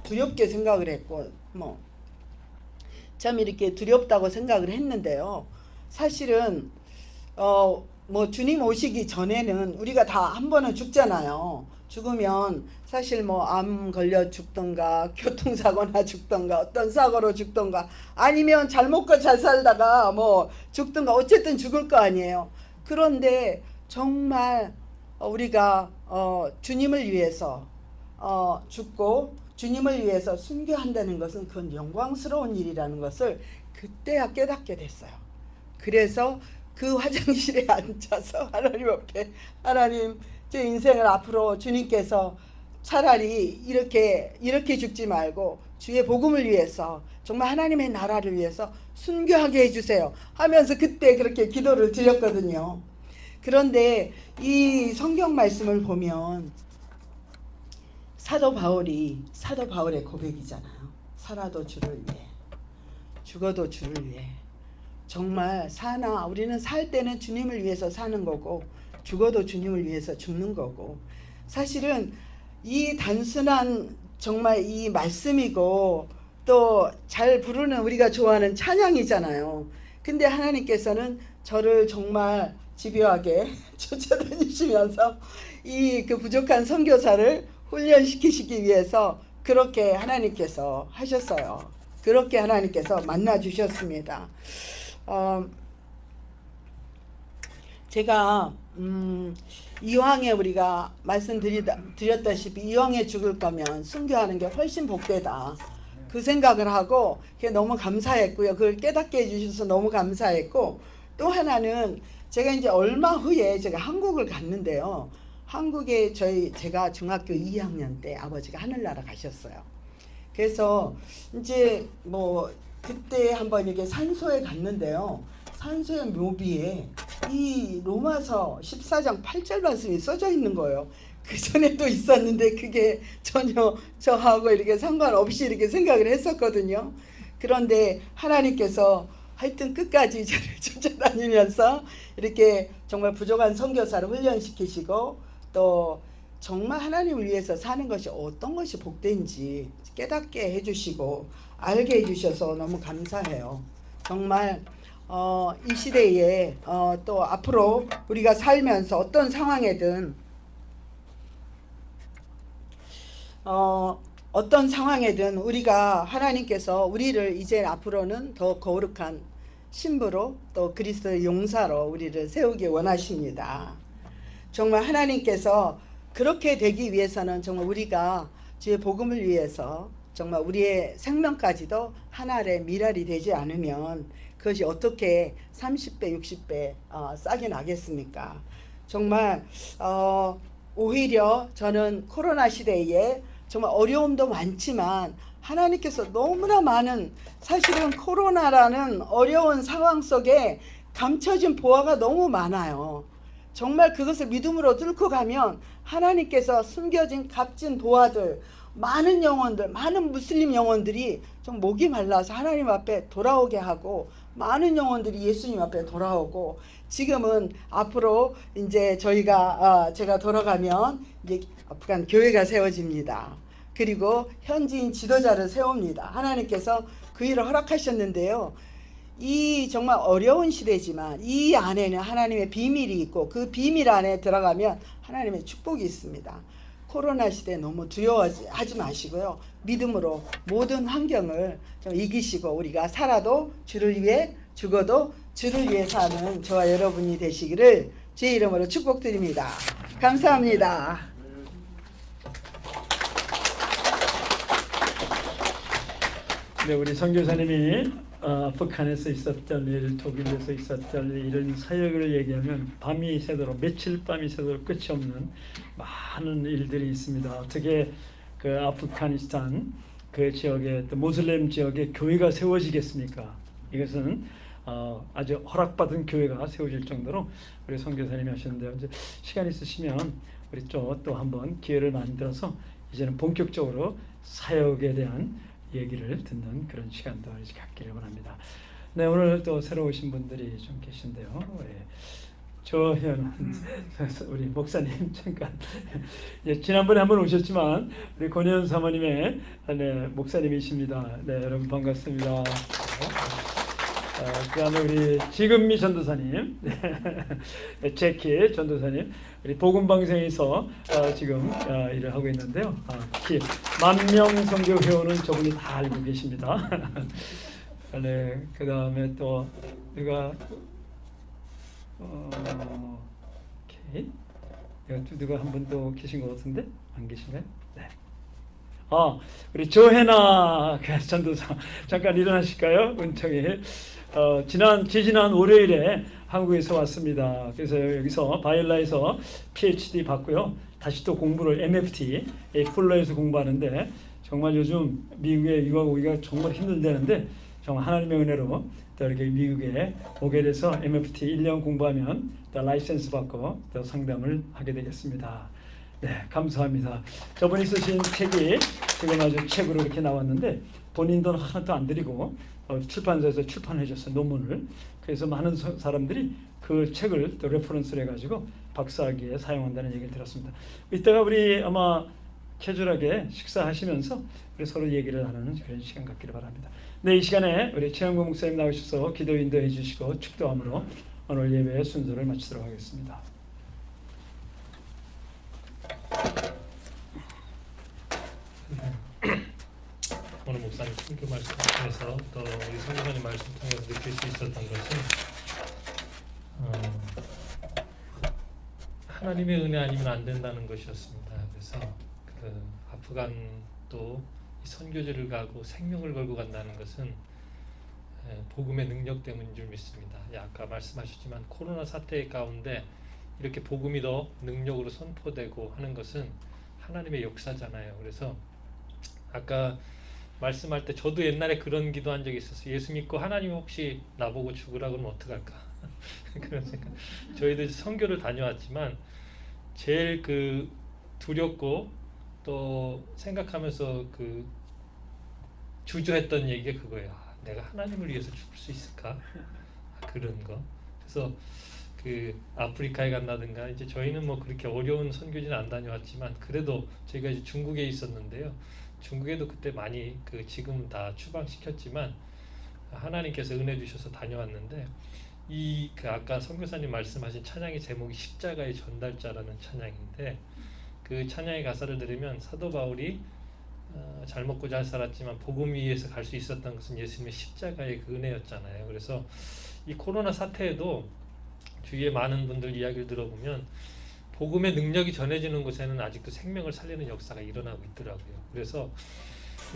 두렵게 생각을 했고, 참 이렇게 두렵다고 생각을 했는데요. 사실은 뭐 주님 오시기 전에는 우리가 다 한 번은 죽잖아요. 죽으면 사실 뭐 암 걸려 죽던가, 교통사고나 죽던가, 어떤 사고로 죽던가, 아니면 잘 먹고 잘 살다가 뭐 죽던가, 어쨌든 죽을 거 아니에요. 그런데 정말 우리가 주님을 위해서 죽고 주님을 위해서 순교한다는 것은 그건 영광스러운 일이라는 것을 그때야 깨닫게 됐어요. 그래서 그 화장실에 앉아서 하나님 앞에, 하나님, 제 인생을 앞으로 주님께서 차라리 이렇게 죽지 말고 주의 복음을 위해서, 정말 하나님의 나라를 위해서 순교하게 해주세요 하면서 그때 그렇게 기도를 드렸거든요. 그런데 이 성경 말씀을 보면 사도 바울의 고백이잖아요. 살아도 주를 위해, 죽어도 주를 위해. 정말 우리는 살 때는 주님을 위해서 사는 거고, 죽어도 주님을 위해서 죽는 거고, 사실은 이 단순한 정말 이 말씀이고, 또 잘 부르는 우리가 좋아하는 찬양이잖아요. 근데 하나님께서는 저를 정말 집요하게 쫓아다니시면서 그 부족한 선교사를 훈련시키시기 위해서 그렇게 하나님께서 하셨어요. 그렇게 하나님께서 만나 주셨습니다. 제가 이왕에 우리가 말씀드렸다시피 이왕에 죽을 거면 순교하는 게 훨씬 복되다. 그 생각을 하고 그게 너무 감사했고요. 그걸 깨닫게 해주셔서 너무 감사했고, 또 하나는 제가 이제 얼마 후에 제가 한국을 갔는데요. 한국에 제가 중학교 2학년 때 아버지가 하늘나라 가셨어요. 그래서 이제 뭐 그때 한번 이렇게 산소에 갔는데요. 산소의 묘비에 이 로마서 14장 8절 말씀이 써져 있는 거예요. 그 전에도 있었는데 그게 전혀 저하고 이렇게 상관없이 이렇게 생각을 했었거든요. 그런데 하나님께서 하여튼 끝까지 저를 쫓아다니면서 이렇게 정말 부족한 선교사를 훈련시키시고, 또 정말 하나님을 위해서 사는 것이 어떤 것이 복된지 깨닫게 해주시고 알게 해주셔서 너무 감사해요. 정말 이 시대에 또 앞으로 우리가 살면서 어떤 상황에든 우리가 하나님께서 우리를 이제 앞으로는 더 거룩한 신부로 또 그리스도의 용사로 우리를 세우기 원하십니다. 정말 하나님께서 그렇게 되기 위해서는 정말 우리가 주의 복음을 위해서 정말 우리의 생명까지도 하나의 미랄이 되지 않으면 그것이 어떻게 30배, 60배 싹이 나겠습니까? 정말 오히려 저는 코로나 시대에 정말 어려움도 많지만 하나님께서 너무나 많은, 사실은 코로나라는 어려운 상황 속에 감춰진 보화가 너무 많아요. 정말 그것을 믿음으로 뚫고 가면 하나님께서 숨겨진 값진 보화들, 많은 영혼들, 많은 무슬림 영혼들이 좀 목이 말라서 하나님 앞에 돌아오게 하고, 많은 영혼들이 예수님 앞에 돌아오고, 지금은 앞으로 이제 제가 돌아가면 이제 아프간 교회가 세워집니다. 그리고 현지인 지도자를 세웁니다. 하나님께서 그 일을 허락하셨는데요. 이 정말 어려운 시대지만 이 안에는 하나님의 비밀이 있고, 그 비밀 안에 들어가면 하나님의 축복이 있습니다. 코로나 시대 너무 두려워하지 마시고요. 믿음으로 모든 환경을 좀 이기시고 우리가 살아도 주를 위해, 죽어도 주를 위해 사는 저와 여러분이 되시기를 주의 이름으로 축복드립니다. 감사합니다. 네, 우리 선교사님이 북한에서 있었던 일, 독일에서 있었던 일, 이런 사역을 얘기하면 밤이 새도록, 며칠 밤이 새도록 끝이 없는 많은 일들이 있습니다. 어떻게 그 아프가니스탄 그 지역에, 또 모슬렘 지역에 교회가 세워지겠습니까? 이것은 아주 허락받은 교회가 세워질 정도로 우리 선교사님이 하셨는데요. 이제 시간 있으시면 우리 또 한번 기회를 만들어서 이제는 본격적으로 사역에 대한 얘기를 듣는 그런 시간도 갖기를 원합니다. 네, 오늘 또 새로 오신 분들이 좀 계신데요. 조현 우리 목사님 잠깐, 지난번에 한번 오셨지만 우리 권현 사모님의 목사님이십니다. 네, 여러분 반갑습니다. 그다음에 우리 지금미 전도사님, 제키 전도사님, 우리 복음방송에서 지금 일을 하고 있는데요. 만명 선교 회원은 저분이 다 알고 계십니다. 네, 그다음에 또 누가 오케이, 누가 한 분 또 계신 것 같은데 안 계신가요? 네. 우리 조혜나 전도사 잠깐 일어나실까요? 은총이 지지난 월요일에 한국에서 왔습니다. 그래서 여기서 바이올라에서 PhD 받고요. 다시 또 공부를 MFT 풀러에서 공부하는데, 정말 요즘 미국에 유학 오기가 정말 힘들다는데 정말 하나님의 은혜로 또 이렇게 미국에 오게 돼서 MFT 1년 공부하면 또 라이센스 받고 또 상담을 하게 되겠습니다. 네, 감사합니다. 저번에 쓰신 책이 지금 아주 책으로 이렇게 나왔는데 본인 돈 하나도 안 들이고 출판사에서 출판해 줬어요, 논문을. 그래서 많은 사람들이 그 책을 또 레퍼런스를 해가지고 박사학위에 사용한다는 얘기를 들었습니다. 이따가 우리 아마 캐주얼하게 식사하시면서 우리 서로 얘기를 나누는 그런 시간 갖기를 바랍니다. 네, 이 시간에 우리 최영구 목사님 나오셔서 기도 인도해 주시고 축도함으로 오늘 예배의 순서를 마치도록 하겠습니다. 오늘 목사님 선교 말씀 통해서 또 우리 선교사님 말씀 통해서 느낄 수 있었던 것은 하나님의 은혜 아니면 안 된다는 것이었습니다. 그래서 그 아프간도 이 선교지를 가고 생명을 걸고 간다는 것은 복음의 능력 때문인 줄 믿습니다. 아까 말씀하셨지만 코로나 사태 가운데 이렇게 복음이 더 능력으로 선포되고 하는 것은 하나님의 역사잖아요. 그래서 아까 말씀할 때 저도 옛날에 그런 기도한 적이 있었어요. 예수 믿고 하나님 혹시 나보고 죽으라 그러면 어떡할까? 그런 생각. 저희도 선교를 다녀왔지만 제일 그 두렵고 또 생각하면서 그 주저했던 얘기가 그거예요. 내가 하나님을 위해서 죽을 수 있을까? 그런 거. 그래서 그 아프리카에 간다든가 이제 저희는 뭐 그렇게 어려운 선교지는 안 다녀왔지만 그래도 저희가 이제 중국에 있었는데요. 중국에도 그때 많이 그 지금 다 추방시켰지만 하나님께서 은혜 주셔서 다녀왔는데 이 그 아까 선교사님 말씀하신 찬양의 제목이 십자가의 전달자라는 찬양인데 그 찬양의 가사를 들으면 사도 바울이 잘 먹고 잘 살았지만 복음 위에서 갈 수 있었던 것은 예수님의 십자가의 그 은혜였잖아요. 그래서 이 코로나 사태에도 주위에 많은 분들 이야기를 들어보면 복음의 능력이 전해지는 곳에는 아직도 생명을 살리는 역사가 일어나고 있더라고요. 그래서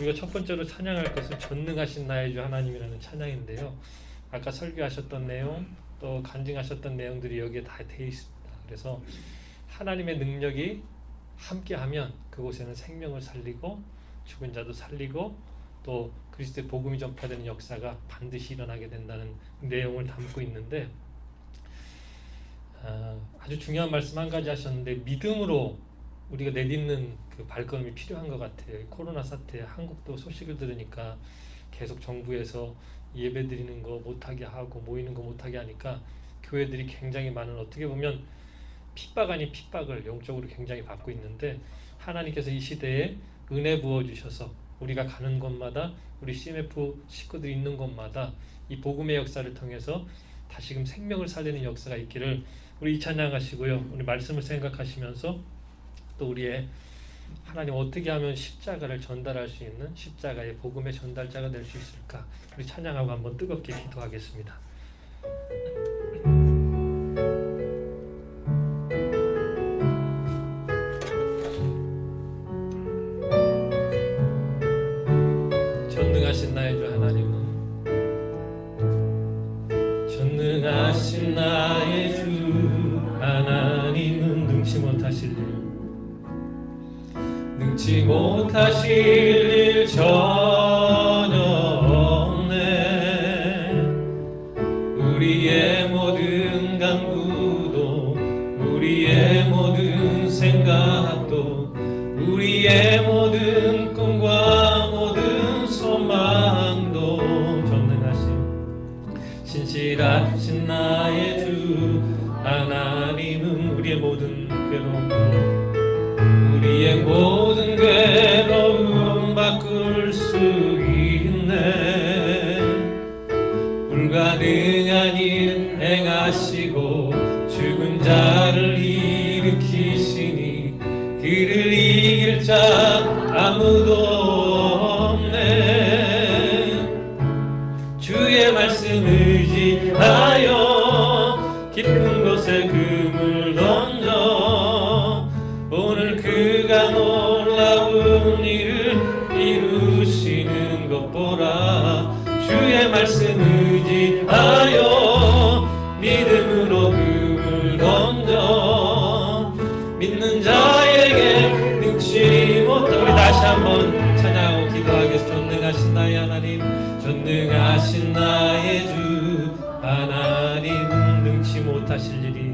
우리가 첫 번째로 찬양할 것은 전능하신 나의 주 하나님이라는 찬양인데요. 아까 설교하셨던 내용 또 간증하셨던 내용들이 여기에 다 되어 있습니다. 그래서 하나님의 능력이 함께하면 그곳에는 생명을 살리고 죽은 자도 살리고 또 그리스도의 복음이 전파되는 역사가 반드시 일어나게 된다는 내용을 담고 있는데 아주 중요한 말씀 한 가지 하셨는데 믿음으로 우리가 내딛는 그 발걸음이 필요한 것 같아요. 코로나 사태 한국도 소식을 들으니까 계속 정부에서 예배 드리는 거 못하게 하고 모이는 거 못하게 하니까 교회들이 굉장히 많은 어떻게 보면 핍박 아닌 핍박을 영적으로 굉장히 받고 있는데 하나님께서 이 시대에 은혜 부어주셔서 우리가 가는 곳마다 우리 CMF 식구들이 있는 곳마다 이 복음의 역사를 통해서 다시금 생명을 살리는 역사가 있기를 우리 이 찬양하시고요. 우리 말씀을 생각하시면서 또 우리의 하나님 어떻게 하면 십자가를 전달할 수 있는 십자가의 복음의 전달자가 될 수 있을까? 우리 찬양하고 한번 뜨겁게 기도하겠습니다. 전능하신 나의 주 하나님은 전능하신 나의 주 하나님은 능치 못하실 일 능치 못하실 일 전혀 없네. 우리의 모든 간구도 우리의 모든 생각도 우리의 모든 꿈과 모든 소망도 전능하신 신실하신 나의 주 하나님은 우리의 모든 괴로움 우리의 모든 괴로움 바꿀 수 있네. 불가능한 일 행하시고 죽은 자를 일으키시니 그를 이길 자 아무도 없네. 주의 말씀 의지하여 깊은 곳에 금을 던져 오늘 그가 놀라운 일을 이루시는 것 보라. 주의 말씀 의지하여 믿음으로 금을 던져 믿는 자에게 능치 못한 우리 다시 한번 찬양하고 기도하겠습니다. 전능하신 나의 하나님 전능하신 나의 주 하나님은 능치 못하실 일이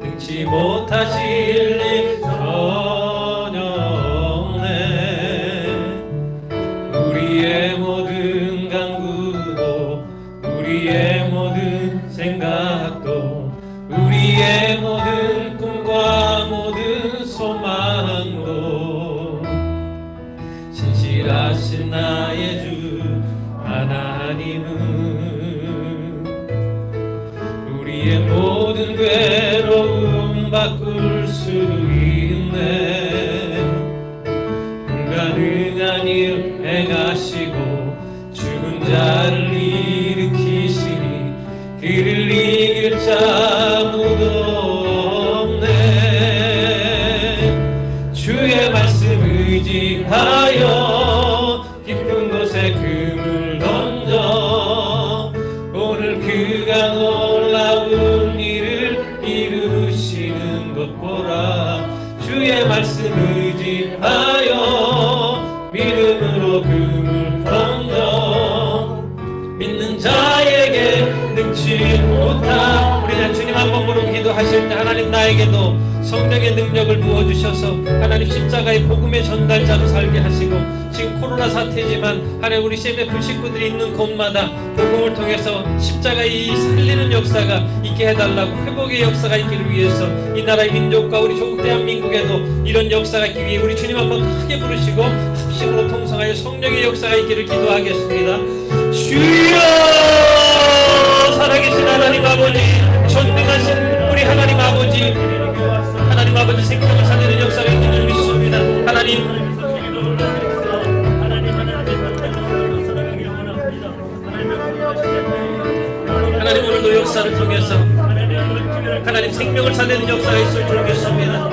능치 못하실 일 전혀 없네. 우리의 모든 간구도 우리의 모든 생각도 우리의 모든 꿈과 모든 소망도 신실하신 나의 주 하나님은 우리의 모든 괴로움 바꿀 수 있네. 불가능한 일 행하시고 죽은 자를 일으키시니 그를 이길 자 아무도 없네. 이루시는 것 보라. 주의 말씀 의지하여 믿음으로 금을 던져 믿는 자에게 능치 못한. 우리 주님 한 번 부르고 기도하실 때 하나님 나에게도 성령의 능력을 부어주셔서 하나님 십자가의 복음의 전달자로 살게 하시고, 지금 코로나 사태지만 하나님 우리 CMF 식구들이 있는 곳마다 복음을 통해서 십자가의 이 살리는 역사가 있게 해달라고, 회복의 역사가 있기를 위해서 이 나라의 민족과 우리 조국 대한민국에도 이런 역사가 있기 위해 우리 주님 한번 크게 부르시고 합심으로 통성하여 성령의 역사가 있기를 기도하겠습니다. 주여! 살아계신 하나님 아버지, 전능하신 우리 하나님 아버지, 하나님 아버지 생명을 살리는 역사가 있기를 믿습니다. 하나님 오늘도 역사를 통해서 하나님 생명을 살리는 역사가 있을 줄 믿습니다.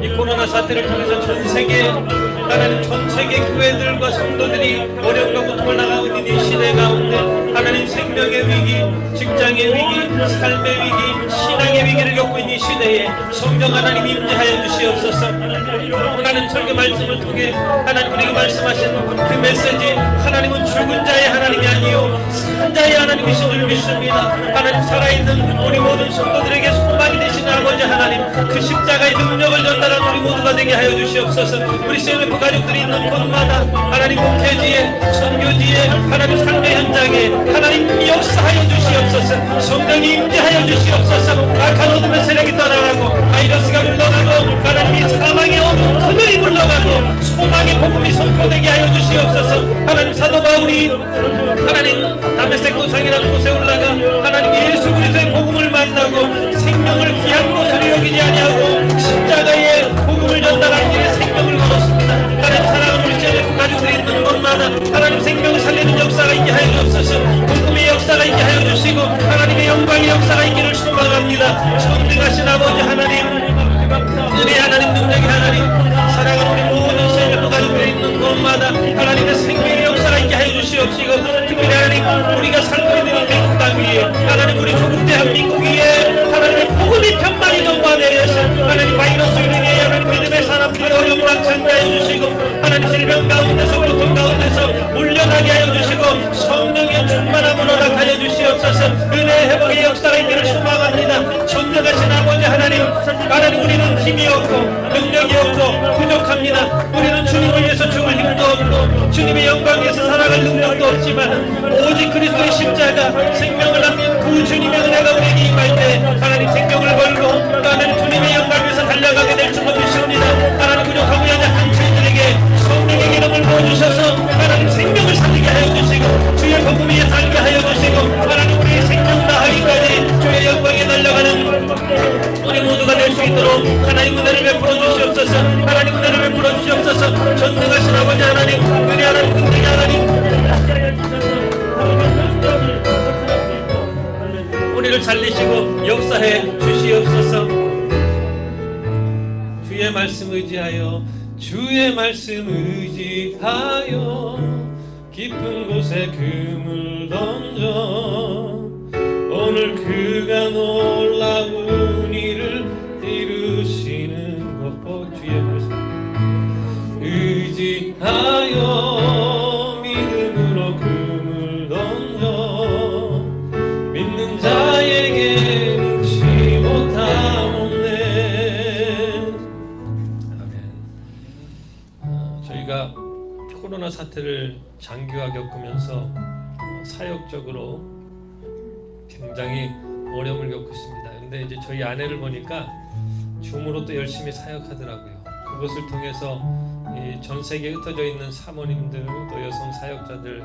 이 코로나 사태를 통해서 전세계 하나님 전세계 교회들과 성도들이 어려움과 고통을 나가고 있는 이 시대 가운데 하나님 생명의 위기, 직장의 위기, 삶의 위기, 신앙의 위기를 겪고 있는 이 시대에 성령 하나님 임재하여 주시옵소서. 하나님 설교 말씀을 통해 하나님 우리에게 말씀하신 그 메시지, 하나님은 죽은 자의 하나님이 아니요 산 자의 하나님이신 줄 믿습니다. 하나님 살아있는 우리 모든 성도들에게 소망이 되시는 아버지 하나님, 그 십자가의 능력을 전달하는 우리 모두가 되게 하여 주시옵소서. 우리 CMF 가족들이 있는 곳마다 하나님 목회지에, 선교지에, 하나님 삶의 현장에 하나님 역사하여 주시옵소서. 성령이 임재하여 주시옵소서. 악한 어둠의 세력이 떠나가고 바이러스가 물러가고 하나님이 사망의 어둠 그들이 물러가고 소망의 복음이 선포되게 하여 주시옵소서. 하나님 사도 바울이 하나님 다메섹 도상이라는 곳에 올라가 하나님 예수 그리스도의 복음을 만나고 생명을 귀한 것으로 여기지 아니하고 십자가의 복음을 전달하기 위해 생명을 걸었습니다. 하나님 사랑하는 우리 CMF 가족들이 있는 곳마다 하나님 생명을 살리는 역사가 있게 하여 주옵소서. 복음의 역사가 있게 하여 주시고 하나님의 영광의 역사가 있기를 소망합니다. 전능하신 아버지 하나님, 은혜의 하나님, 능력의 하나님, 사랑하는 우리 모든 CMF 가족들이 있는 곳마다 하나님의 생명의 역사가 있게 하여 주시옵시고, 특별히 하나님 우리가 살고 있는 이 미국 땅 위에 하나님 우리 조국 대한민국 위에 하나님의 복음이 편만이 전파되어서 하나님 바이러스로 인해 하나님 믿음의 사람들이 어려움 낙창게 하여 주시고 하나님 질병 가운데서 고통 가운데서 물려나게 하여 주시고 성령의 충만함을 허락하여 주시옵소서. 은혜의 회복의 역사가 있기를 소망합니다. 전능하신 아버지 하나님, 우리는 힘이 없고 능력이 없고 부족합니다. 우리는 주님을 위해서 죽을 힘도 없고 주님의 영광 위해서 살아갈 능력도 없지만 오직 그리스도의 십자가 생명을 남긴 그 주님의 은혜가 우리에게 임할 때 하나님 생명을 걸고 하나님 주님의 영광 위해서 달려가게 될 줄로 믿습니다. 하나님 부족하고 연약한 저희들에게 성령의 기름을 부어주셔서 하나님 생명을 살리게 하여 주시고 주의 복음 위에 살게 하여 주시고 하나님 우리의 생명 다하기까지 주의 영광에 달려가는 우리 모두가 될 수 있도록 하나님 은혜를 베풀어 주시옵소서. 하나님 은혜를 베풀어 주시옵소서. 전능하신 아버지 하나님, 은혜 하나님, 능력의 하나님, 우리를 살리시고 역사해 주시옵소서. 주의 말씀 의지하여, 주의 말씀 의지하여 깊은 곳에 금을 던져 오늘 그가 놀라운 일을 이루시는 것 보. 주의 말씀 의지하여 믿음으로 금을 던져 믿는 자에게 능치 못하옵네. 아멘. 저희가 코로나 사태를 장기화 겪으면서 사역적으로 굉장히 어려움을 겪고 있습니다. 근데 이제 저희 아내를 보니까 줌으로 또 열심히 사역하더라고요. 그것을 통해서 전 세계에 흩어져 있는 사모님들, 또 여성 사역자들,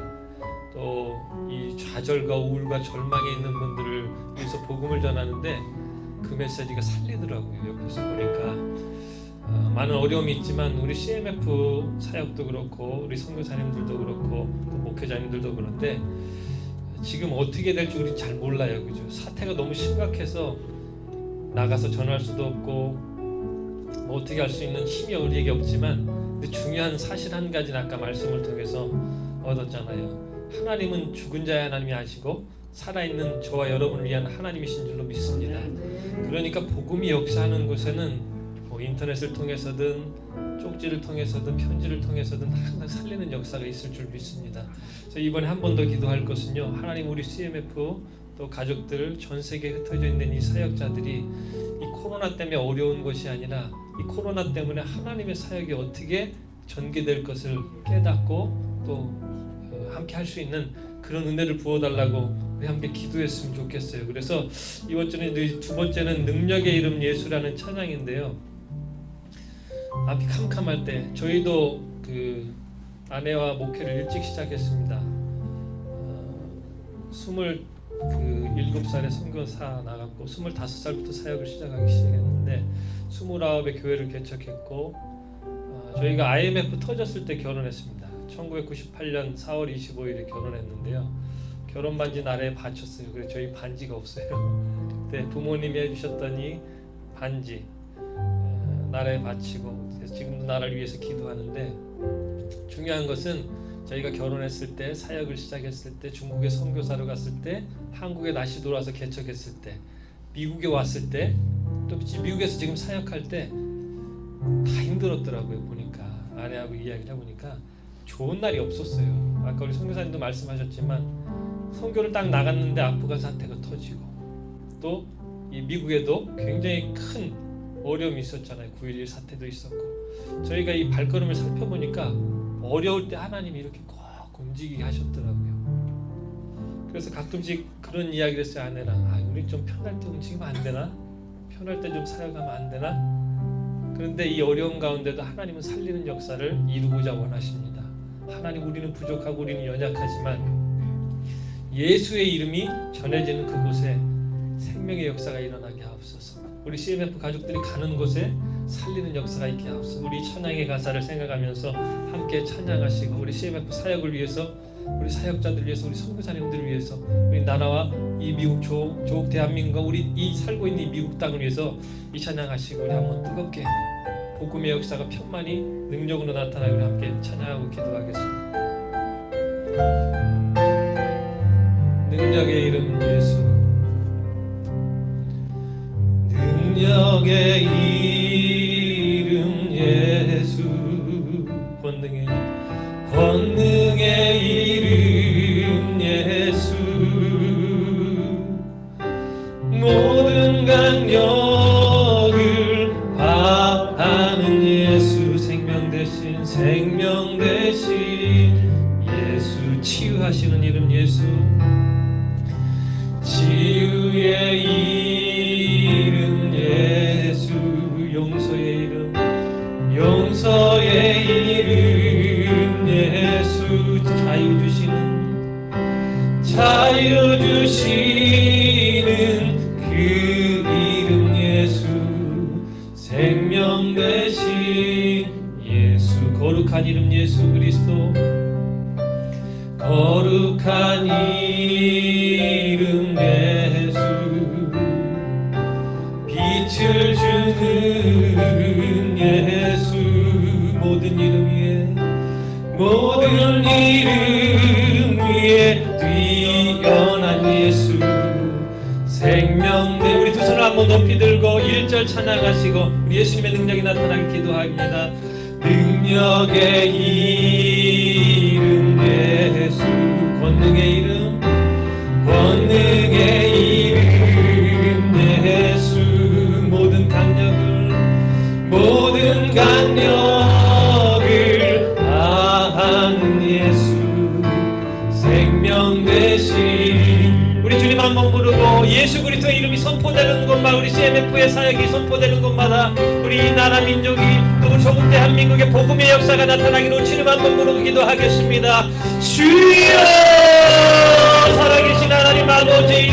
또 이 좌절과 우울과 절망에 있는 분들을 위해서 복음을 전하는데 그 메시지가 살리더라고요. 옆에서 보니까 많은 어려움이 있지만 우리 CMF 사역도 그렇고 우리 선교사님들도 그렇고 또 목회자님들도 그런데 지금 어떻게 될지 우리 잘 몰라요. 그죠? 사태가 너무 심각해서 나가서 전할 수도 없고 뭐 어떻게 할 수 있는 힘이 우리에게 없지만 근데 중요한 사실 한 가지는 아까 말씀을 통해서 얻었잖아요. 하나님은 죽은 자의 하나님이 아시고 살아있는 저와 여러분을 위한 하나님이신 줄로 믿습니다. 그러니까 복음이 역사하는 곳에는 뭐 인터넷을 통해서든 쪽지를 통해서든 편지를 통해서든 항상 살리는 역사가 있을 줄 믿습니다. 그래서 이번에 한 번 더 기도할 것은요, 하나님 우리 CMF 또 가족들 전 세계에 흩어져 있는 이 사역자들이 이 코로나 때문에 어려운 것이 아니라 이 코로나 때문에 하나님의 사역이 어떻게 전개될 것을 깨닫고 또 함께 할 수 있는 그런 은혜를 부어달라고 우리 함께 기도했으면 좋겠어요. 그래서 이번 주는 두 번째는 능력의 이름 예수라는 찬양인데요. 앞이 캄캄할 때 저희도 그 아내와 목회를 일찍 시작했습니다. 27살에 선교사 나갔고 25살부터 사역을 시작하기 시작했는데 29에 교회를 개척했고 저희가 IMF 터졌을 때 결혼했습니다. 1998년 4월 25일에 결혼했는데요. 결혼 반지 나라에 바쳤어요. 그래서 저희 반지가 없어요. 그때 부모님이 해주셨던 이 반지 나라에 바치고 그래서 지금도 나라를 위해서 기도하는데, 중요한 것은 저희가 결혼했을 때 사역을 시작했을 때 중국에 선교사로 갔을 때 한국에 다시 돌아와서 개척했을 때 미국에 왔을 때 또 미국에서 지금 사역할 때 다 힘들었더라고요. 보니까 아내하고 이야기를 해보니까 좋은 날이 없었어요. 아까 우리 선교사님도 말씀하셨지만 선교를 딱 나갔는데 아프간 사태가 터지고 또 이 미국에도 굉장히 큰 어려움이 있었잖아요. 9.11 사태도 있었고 저희가 이 발걸음을 살펴보니까 어려울 때 하나님이 이렇게 꼭 움직이게 하셨더라고요. 그래서 가끔씩 그런 이야기를 했어요. 아내랑 우리 좀 편할 때 움직이면 안 되나? 편할 때 좀 사역하면 안 되나? 그런데 이 어려운 가운데도 하나님은 살리는 역사를 이루고자 원하십니다. 하나님 우리는 부족하고 우리는 연약하지만 예수의 이름이 전해지는 그곳에 생명의 역사가 일어나게 하옵소서. 우리 CMF 가족들이 가는 곳에 살리는 역사가 있게 하옵소서. 우리 찬양의 가사를 생각하면서 함께 찬양하시고 우리 CMF 사역을 위해서 우리 사역자들 위해서 우리 선교사님들 위해서 우리 나라와 이 미국 조국 대한민국과 우리 이 살고 있는 이 미국 땅을 위해서 이 찬양하시고 우리 한번 뜨겁게 복음의 역사가 편만히 능력으로 나타나고 우리 함께 찬양하고 기도하겠습니다. 능력의 이름 예수, 능력의 이름 예수, 권능의 이름 예수, 모든 강력을 바하는 예수, 생명 대신 예수, 치유하시는 이름 예수, 치유의 이름 예수, 용서의 이름 예수, 자유 주시는 그 이름 예수, 생명 대신 예수, 거룩한 이름 예수 그리스도, 거룩한 이름 예수, 빛을 주는 예수, 모든 이름 위에 뛰어난 예수, 생명대. 우리 두 손을 한번 높이 들고 1절 찬양하시고 우리 예수님의 능력이 나타나게 기도합니다. 능력의 이름 예수, 권능의 이름 예수, 모든 강력을 다하는 예수, 생명 대신. 우리 주님 한번 부르고 예수 그리스도의 이름이 선포되는 곳마다, 우리 CMF의 사역이 선포되는 곳마다 우리 이 나라 민족이 또 조국 대한민국의 복음의 역사가 나타나기로 주님 한번 부르고 기도하겠습니다. 주여, 살아계신 하나님 아버지,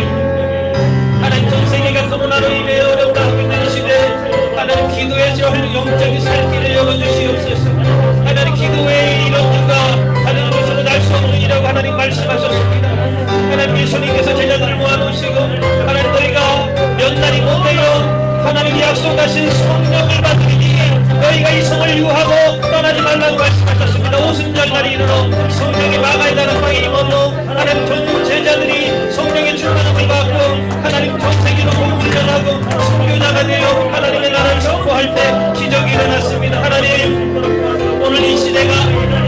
하나님 전 세계가 코로나로 인해 어렵다고 있는 시대, 하나님 기도의 영적인 살길을 열어주시옵소서. 하나님 기도의 이런들과 다른 곳으로 날 수 없는 이라고 하나님 말씀하셨습니다. 하나님 예수님께서 제자들을 모아놓으시고 하나님 너희가 몇 날이 못되어 하나님 약속하신 성령을 받으리니 너희가 이 성을 유하고 떠나지 말라고 말씀하셨습니다. 오순절날이 이르러 성령이 마가에 방에 임하며 하나님 전 제자들이 성령의 충만함을 받고 하나님 전 세계로 복음을 전하고 선교자가 되어 하나님의 나라를 선포할 때 기적이 일어났습니다. 하나님 오늘 이 시대가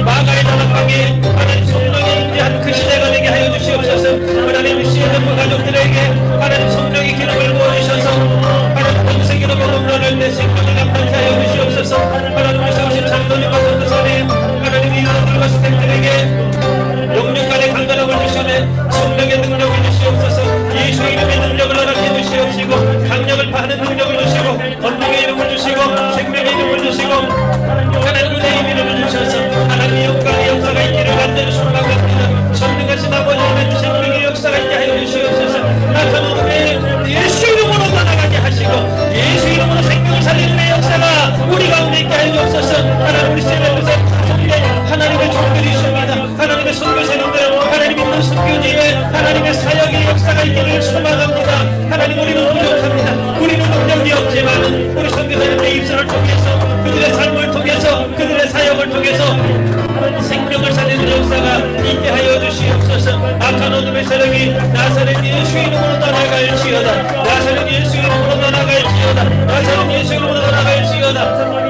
마가의 방에 하나님 성령이 임재한 그 시대가 되게 하여 주시옵소서. 하나님 이 시대 전부 가족들에게 하나님 성령의 기름을 부어주셔서 하나님 전 세계로 복음 전할 때 생명을 감당케 하여 주시옵소서. 하나님 세우신 장로님과 전도사님 하나님 이웃들과 스태프들에게 영육간의 강건함을 주시네 성령의 능력을 주시옵소서. 예수의 이름의 능력을 허락해 주시옵시고 강력을 파하는 능력을 주시고 권능의 이름을 주시고 생명의 이름을 주시고 하나님 은혜의 이름을 주셔서 하나님의 영광의 역사가 있기를 간절히 소망합니다. 전능하신 아버지 하나님 생명의 역사가 있게 하여 주시옵소서. 나타나는 후에 예수 이름으로 나아가게 하시고 예수 이름으로 생명을 살리는 의 역사가 우리 가운데 있게 하여 주옵소서. 하나님 우리 세상에서 하나님의 종들이 있습니다. 하나님의 선교사님들 하나님 있는 선교지에 하나님의 사역의 역사가 있기를 소망합니다. 하나님 우리는 부족합니다. 우리는 능력이 없지만 우리 선교사님의 입술을 통해서 그들의 삶을 통해서 그들의 사역을 통해서 생명을 살리는 역사가 있게 하여 주시옵소서. 악한 어둠의 세력이 나사렛 예수 이름으로 떠나갈지어다. 나사렛 예수 이름으로 떠나갈지어다. 나사렛 예수 이름으로 떠나갈지어다.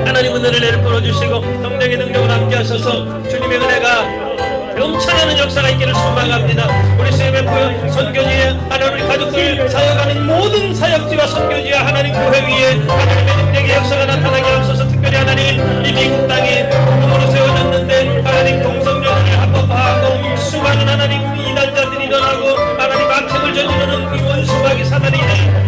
하나님 은혜를 내려 주시고 성령의 능력을 함께 하셔서 주님의 은혜가 넘쳐나는 역사가 있기를 소망합니다. 우리 CMF 선교지에 하나님 우리 가족들 사역하는 모든 사역지와 선교지와 하나님 교회 위에 하나님의 능력의 역사가 나타나게 하옵소서. 특별히 하나님 이 미국 땅에 복음으로 세워졌는데 하나님 동성연애를 합법화하고 수많은 하나님 이단자들이 일어나고 하나님 악행을 저지르는 이 원수마귀 사단이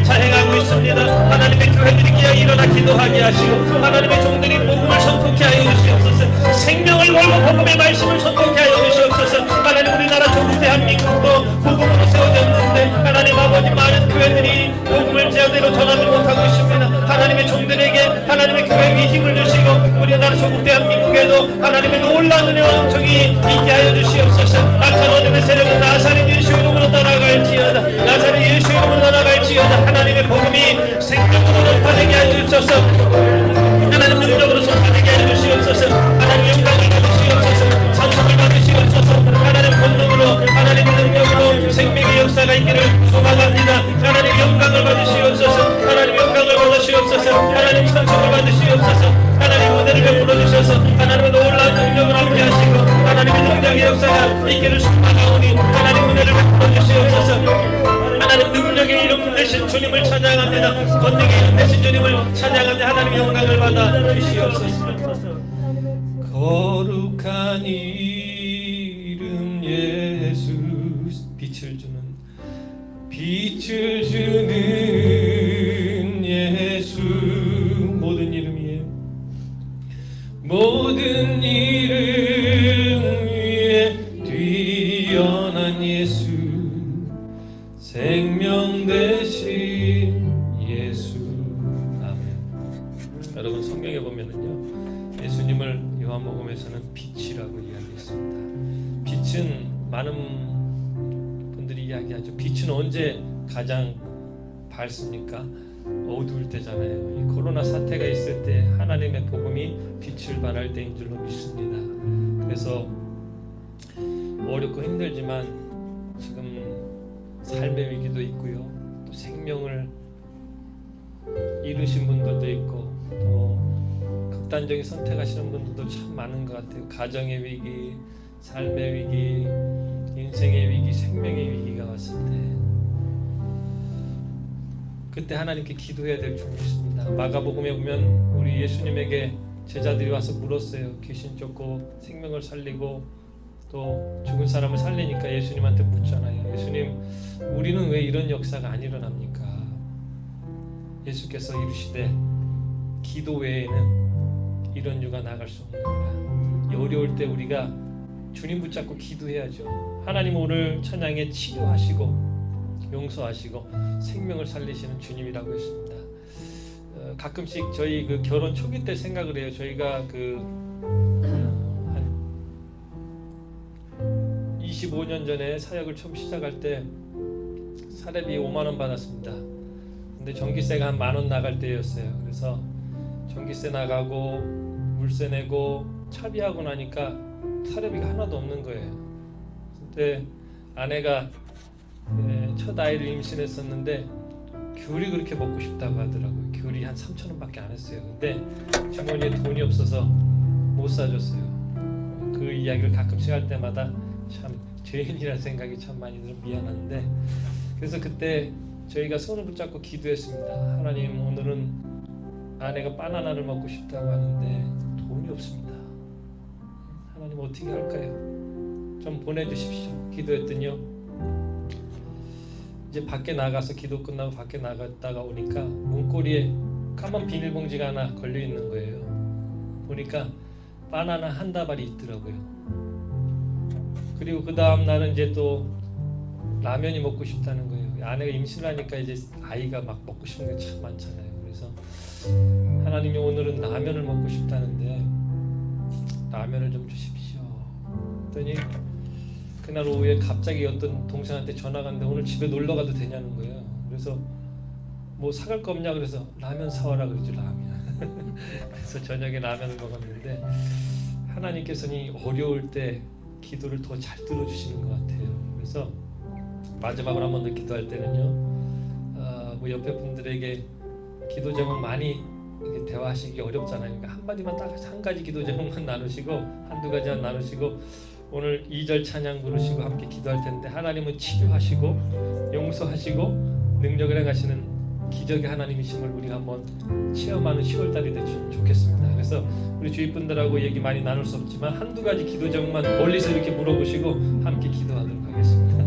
자행하고 있습니다. 하나님의 교회들이 깨어 일어나 기도하게 하시고 하나님의 종들이 복음을 선포케 하여 주시옵소서. 생명을 걸고 복음의 말씀을 선포케 하여 주시옵소서. 하나님 우리나라 조국 대한민국도 복음으로 세워졌는데 하나님 아버지 많은 교회들이 복음을 제대로 전하지 못하고 있습니다. 하나님의 종들에게 하나님의 교회 위에 힘을 주시고 우리나라 조국 대한민국에도 하나님의 놀라운 은혜와 은총이 있게 하여 주시옵소서. 악한 어둠의 세력은 나사렛 예수 이름으로 떠나갈지어다. 나사렛 예수 이름으로 떠나갈지어다. 하나님의 복음이 생명으로 전파되게 하여 주옵소서. 하나님 능력으로 전파되게 하여 주시옵소서. 하나님 영광을 받으시옵소서. 찬송을 받으시옵소서. 하나님 권능으로 하나님의 능력으로 생명의 역사가 있기를 소망합니다. 하나님 영광을 받으시옵소서. 하나님 영광을 받으시옵소서. 하나님 찬송을 받으시옵소서. 하나님 은혜를 베풀어 주셔서 하나님의 놀라운 능력을 함께 하시고 하나님의 능력의 역사가 있기를 소망하오니 하나님 은혜를 베풀어 주시옵소서. 하나님 능력의 이름 대신 주님을 찬양합니다. 권능의 이름 대신 주님을 찬양합니다. 하나님의 영광을 받아 주시옵소서. 거룩한 이름 예수 빛을 주는 예수 모든 이름 위에 뛰어난 예수 생명 되신 예수. 아멘. 여러분 성경에 보면은요 예수님을 요한복음에서는 빛이라고 이야기했습니다. 빛은 많은 분들이 이야기하죠. 빛은 언제 가장 밝습니까? 어두울 때잖아요. 이 코로나 사태가 있을 때 하나님의 복음이 빛을 발할 때인 줄로 믿습니다. 그래서 어렵고 힘들지만 지금 삶의 위기도 있고요. 또 생명을 잃으신 분들도 있고 또 극단적인 선택하시는 분들도 참 많은 것 같아요. 가정의 위기, 삶의 위기, 인생의 위기, 생명의 위기가 왔을 때 그때 하나님께 기도해야 될 줄 믿습니다. 마가복음에 보면 우리 예수님에게 제자들이 와서 물었어요. 귀신 쫓고 생명을 살리고 또 죽은 사람을 살리니까 예수님한테 묻잖아요. 예수님, 우리는 왜 이런 역사가 안 일어납니까? 예수께서 이르시되 기도 외에는 이런 유가 나갈 수 없느니라. 이 어려울 때 우리가 주님 붙잡고 기도해야죠. 하나님 오늘 찬양에 치료하시고 용서하시고 생명을 살리시는 주님이라고 했습니다. 가끔씩 저희 그 결혼 초기 때 생각을 해요. 저희가 한 25년 전에 사역을 처음 시작할 때 사례비 5만 원 받았습니다. 근데 전기세가 한 10,000원 나갈 때였어요. 그래서 전기세 나가고 물세 내고 차비하고 나니까 사료비가 하나도 없는 거예요. 그때 아내가 첫 아이를 임신했었는데 귤이 그렇게 먹고 싶다고 하더라고요. 귤이 한 3,000원밖에 안 했어요. 근데 주머니에 돈이 없어서 못 사줬어요. 그 이야기를 가끔씩 할 때마다 참 죄인이라는 생각이 참 많이 들어 미안한데, 그래서 그때 저희가 손을 붙잡고 기도했습니다. 하나님, 오늘은 아내가 바나나를 먹고 싶다고 하는데 돈이 없습니다. 하나님 어떻게 할까요? 좀 보내주십시오. 기도했더니요, 이제 밖에 나가서 기도 끝나고 밖에 나갔다가 오니까 문고리에 까만 비닐봉지가 하나 걸려 있는 거예요. 보니까 바나나 한 다발이 있더라고요. 그리고 그 다음 날은 이제 또 라면이 먹고 싶다는 거예요. 아내가 임신을 하니까 이제 아이가 막 먹고 싶은 게 참 많잖아요. 그래서 하나님이 오늘은 라면을 먹고 싶다는데 라면을 좀 주십시오. 그랬더니 그날 오후에 갑자기 어떤 동생한테 전화가 왔는데 오늘 집에 놀러 가도 되냐는 거예요. 그래서 뭐 사갈 거 없냐 그래서 라면 사와라 그러죠. 라면. 그래서 저녁에 라면을 먹었는데 하나님께서는 어려울 때 기도를 더 잘 들어주시는 것 같아요. 그래서 마지막으로 한 번 더 기도할 때는요, 뭐 옆에 분들에게 기도 제목 많이 대화하시기 어렵잖아요. 그러니까 한마디만 딱 한 가지 기도 제목만 나누시고 한두 가지만 나누시고 오늘 2절 찬양 부르시고 함께 기도할 텐데, 하나님은 치료하시고 용서하시고 능력을 행하시는 기적의 하나님이심을 우리가 한번 체험하는 10월달이 됐으면 좋겠습니다. 그래서 우리 주위 분들하고 얘기 많이 나눌 수 없지만 한두 가지 기도 제목만 멀리서 이렇게 물어보시고 함께 기도하도록 하겠습니다.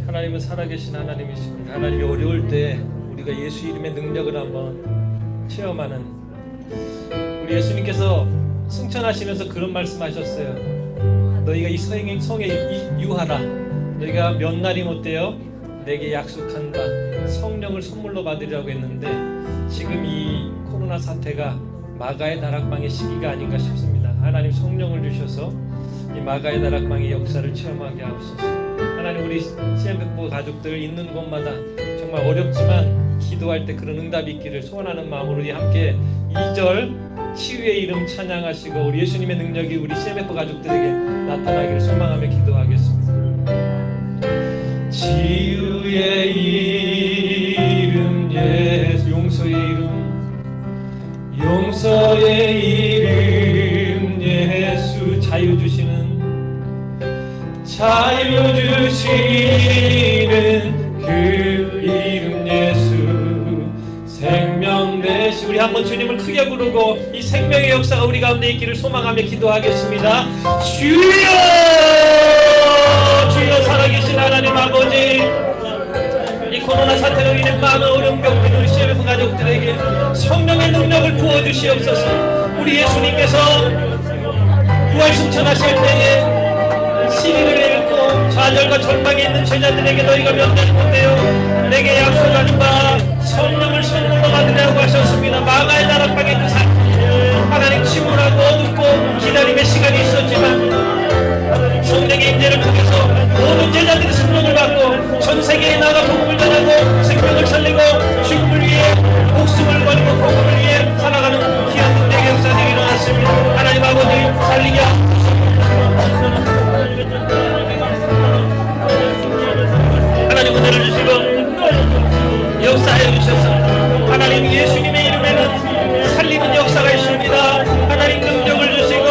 하나님은 살아계신 하나님이십니다. 하나님이 어려울 때 우리가 예수 이름의 능력을 한번 체험하는, 우리 예수님께서 승천하시면서 그런 말씀하셨어요. 너희가 이 성에 유하라. 너희가 몇 날이 못되어 내게 약속한다. 성령을 선물로 받으리라고 했는데 지금 이 코로나 사태가 마가의 다락방의 시기가 아닌가 싶습니다. 하나님 성령을 주셔서 이 마가의 다락방의 역사를 체험하게 하옵소서. 하나님, 우리 CMF보 가족들 있는 곳마다 정말 어렵지만 기도할 때 그런 응답이 있기를 소원하는 마음으로 우리 함께 2절 치유의 이름 찬양하시고 우리 예수님의 능력이 우리 CMF 가족들에게 나타나기를 소망하며 기도하겠습니다. 치유의 이름 예수, 용서의 이름, 용서의 이름 예수, 자유 주시는, 자유 주시는 그 이름 예수, 생명 되시. 우리 한번 주님을 크게 부르고 이 생명의 역사가 우리 가운데 있기를 소망하며 기도하겠습니다. 주여, 주여, 살아계신 하나님 아버지, 이 코로나 사태로 인해 많은 어려움 겪는 우리 CMF 가족들에게 성령의 능력을 부어주시옵소서. 우리 예수님께서 부활 승천하실 때에 시리를 읽고 좌절과 절망에 있는 제자들에게 너희가 면대를 못해요 내게 약속하는 바 성령을 선물로 받으라고 하셨습니다. 마가의 다락방에 그 하나님 침울하고 어둡고 기다림의 시간이 있었지만 성령의 임재를 통해서 모든 제자들이 성령을 받고 전 세계에 나가 복음을 전하고 생명을 살리고 죽음을 위해 목숨을 버리고 복음을 위해 살아가는 귀한 능력의 역사들이 일어났습니다. 하나님 아버지 살리게 하나님 은혜를 주시고 역사해 주셔서 하나님 예수님의 이름에는 살리는 역사가 있습니다. 하나님 능력을 주시고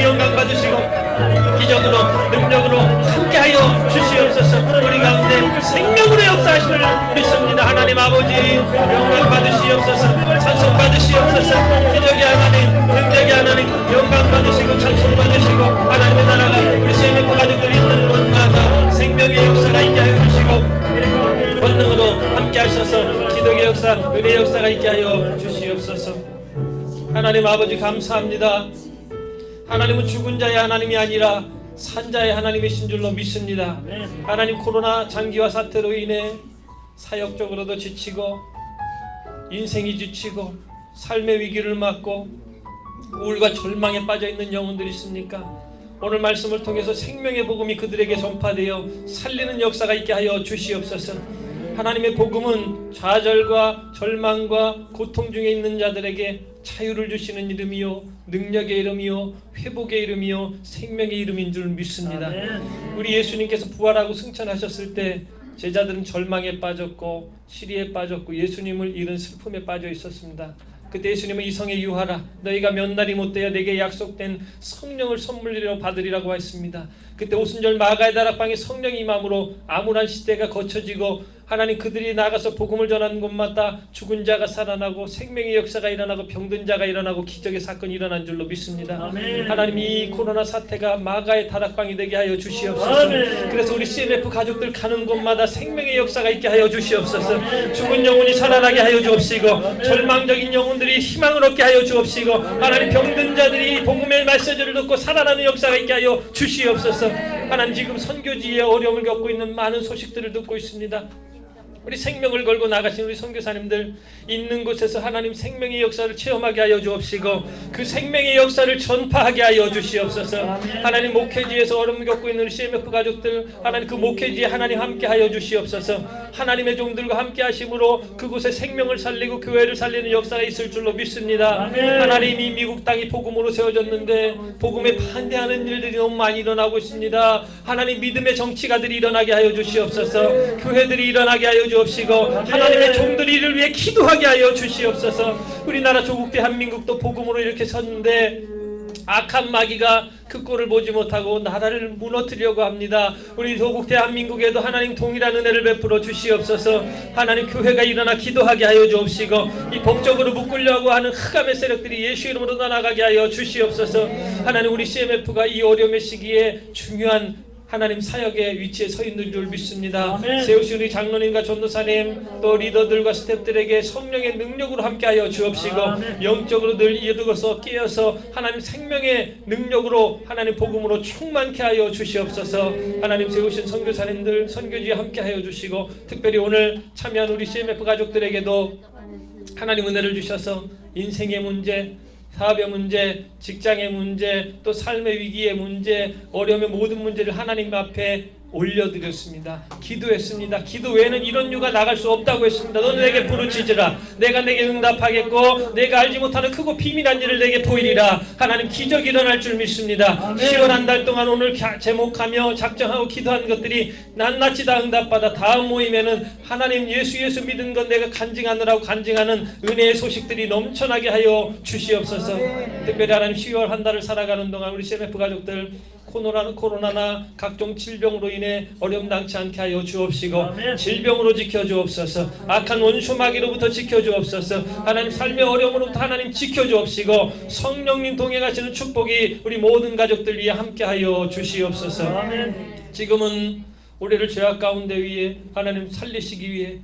영광 받으시고 기적으로 능력으로 함께하여 주시옵소서. 우리 가운데 생명으로 역사하심을 믿습니다. 하나님 아버지 영광 받으시옵소서. 찬송 받으시옵소서. 기적의 하나님, 능력의 하나님, 영광 받으시고 찬송 받으시고 하나님의 나라가 우리 CMF 가족들이 있는 곳마다 생명의 역사가 있게 하여 주시고 권능으로 함께 하셔서 기독의 역사, 은혜의 역사가 있게 하여 주시옵소서. 하나님 아버지 감사합니다. 하나님은 죽은 자의 하나님이 아니라 산 자의 하나님이신 줄로 믿습니다. 하나님 코로나 장기화 사태로 인해 사역적으로도 지치고 인생이 지치고 삶의 위기를 맞고 우울과 절망에 빠져있는 영혼들이 있습니까? 오늘 말씀을 통해서 생명의 복음이 그들에게 전파되어 살리는 역사가 있게 하여 주시옵소서. 하나님의 복음은 좌절과 절망과 고통 중에 있는 자들에게 자유를 주시는 이름이요 능력의 이름이요 회복의 이름이요 생명의 이름인 줄 믿습니다. 우리 예수님께서 부활하고 승천하셨을 때 제자들은 절망에 빠졌고 시리에 빠졌고 예수님을 잃은 슬픔에 빠져 있었습니다. 그때 예수님은 이성에 유하라 너희가 몇 날이 못되어 내게 약속된 성령을 선물로 받으리라고 했습니다. 그때 오순절 마가의 다락방에 성령이 임함으로 암울한 시대가 거쳐지고 하나님 그들이 나가서 복음을 전하는 곳마다 죽은 자가 살아나고 생명의 역사가 일어나고 병든 자가 일어나고 기적의 사건이 일어난 줄로 믿습니다. 아멘. 하나님 이 코로나 사태가 마가의 다락방이 되게 하여 주시옵소서. 아멘. 그래서 우리 CMF 가족들 가는 곳마다 생명의 역사가 있게 하여 주시옵소서. 아멘. 죽은 영혼이 살아나게 하여 주옵시고 아멘. 절망적인 영혼들이 희망을 얻게 하여 주옵시고 하나님 병든 자들이 복음의 메시지를 듣고 살아나는 역사가 있게 하여 주시옵소서. 하나님 지금 선교지에 어려움을 겪고 있는 많은 소식들을 듣고 있습니다. 우리 생명을 걸고 나가신 우리 선교사님들 있는 곳에서 하나님 생명의 역사를 체험하게 하여 주옵시고 그 생명의 역사를 전파하게 하여 주시옵소서. 하나님 목회지에서 어려움을 겪고 있는 우리 CMF 가족들 하나님 그 목회지에 하나님 함께 하여 주시옵소서. 하나님의 종들과 함께 하심으로 그곳에 생명을 살리고 교회를 살리는 역사가 있을 줄로 믿습니다. 하나님 이 미국 땅이 복음으로 세워졌는데 복음에 반대하는 일들이 너무 많이 일어나고 있습니다. 하나님 믿음의 정치가들이 일어나게 하여 주시옵소서. 교회들이 일어나게 하여 주시옵소서. 하나님의 종들이 이를 위해 기도하게 하여 주시옵소서. 우리나라 조국 대한민국도 복음으로 이렇게 섰는데 악한 마귀가 그 꼴을 보지 못하고 나라를 무너뜨리려고 합니다. 우리 조국 대한민국에도 하나님 동일한 은혜를 베풀어 주시옵소서. 하나님 교회가 일어나 기도하게 하여 주옵시고 이 법적으로 묶으려고 하는 흑암의 세력들이 예수 이름으로 나가게 하여 주시옵소서. 하나님 우리 CMF가 이 어려움의 시기에 중요한 하나님 사역의 위치에 서 있는 줄 믿습니다. 세우신 우리 장로님과 전도사님 또 리더들과 스태프들에게 성령의 능력으로 함께하여 주옵시고 영적으로 늘 이어서 깨어서 하나님 생명의 능력으로 하나님 복음으로 충만케 하여 주시옵소서. 하나님 세우신 선교사님들 선교지에 함께하여 주시고 특별히 오늘 참여한 우리 CMF 가족들에게도 하나님 은혜를 주셔서 인생의 문제 사업의 문제, 직장의 문제, 또 삶의 위기의 문제, 어려움의 모든 문제를 하나님 앞에 올려드렸습니다. 기도했습니다. 기도 외에는 이런 유가 나갈 수 없다고 했습니다. 너는 내게 부르짖으라. 내가 내게 응답하겠고 내가 알지 못하는 크고 비밀한 일을 내게 보이리라. 하나님 기적이 일어날 줄 믿습니다. 10월 한 달 동안 오늘 제목하며 작정하고 기도한 것들이 낱낱이 다 응답받아 다음 모임에는 하나님 예수 믿은 건 내가 간증하느라고 간증하는 은혜의 소식들이 넘쳐나게 하여 주시옵소서. 특별히 하나님 10월 한 달을 살아가는 동안 우리 CMF 가족들 코로나나 각종 질병으로 인해 어려움 당치 않게 하여 주옵시고 질병으로 지켜주옵소서. 악한 원수 마귀로부터 지켜주옵소서. 하나님 삶의 어려움으로부터 하나님 지켜주옵시고 성령님 동행하시는 축복이 우리 모든 가족들 위해 함께하여 주시옵소서. 지금은 우리를 죄악 가운데 위해 하나님 살리시기 위해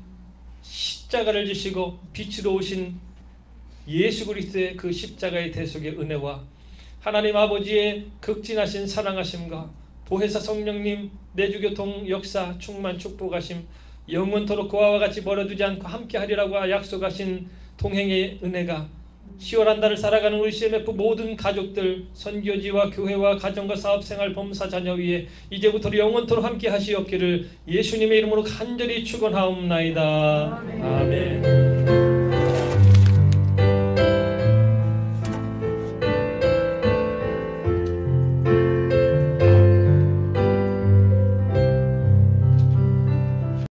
십자가를 지시고 빛으로 오신 예수 그리스도의 그 십자가의 대속의 은혜와 하나님 아버지의 극진하신 사랑하심과 보혜사 성령님 내주교통 역사 충만 축복하심 영원토록 그와 같이 버려두지 않고 함께하리라고 약속하신 동행의 은혜가 10월 한 달을 살아가는 우리 CMF 모든 가족들 선교지와 교회와 가정과 사업생활 범사 자녀 위에 이제부터 영원토록 함께 하시옵기를 예수님의 이름으로 간절히 축원하옵나이다. 아멘.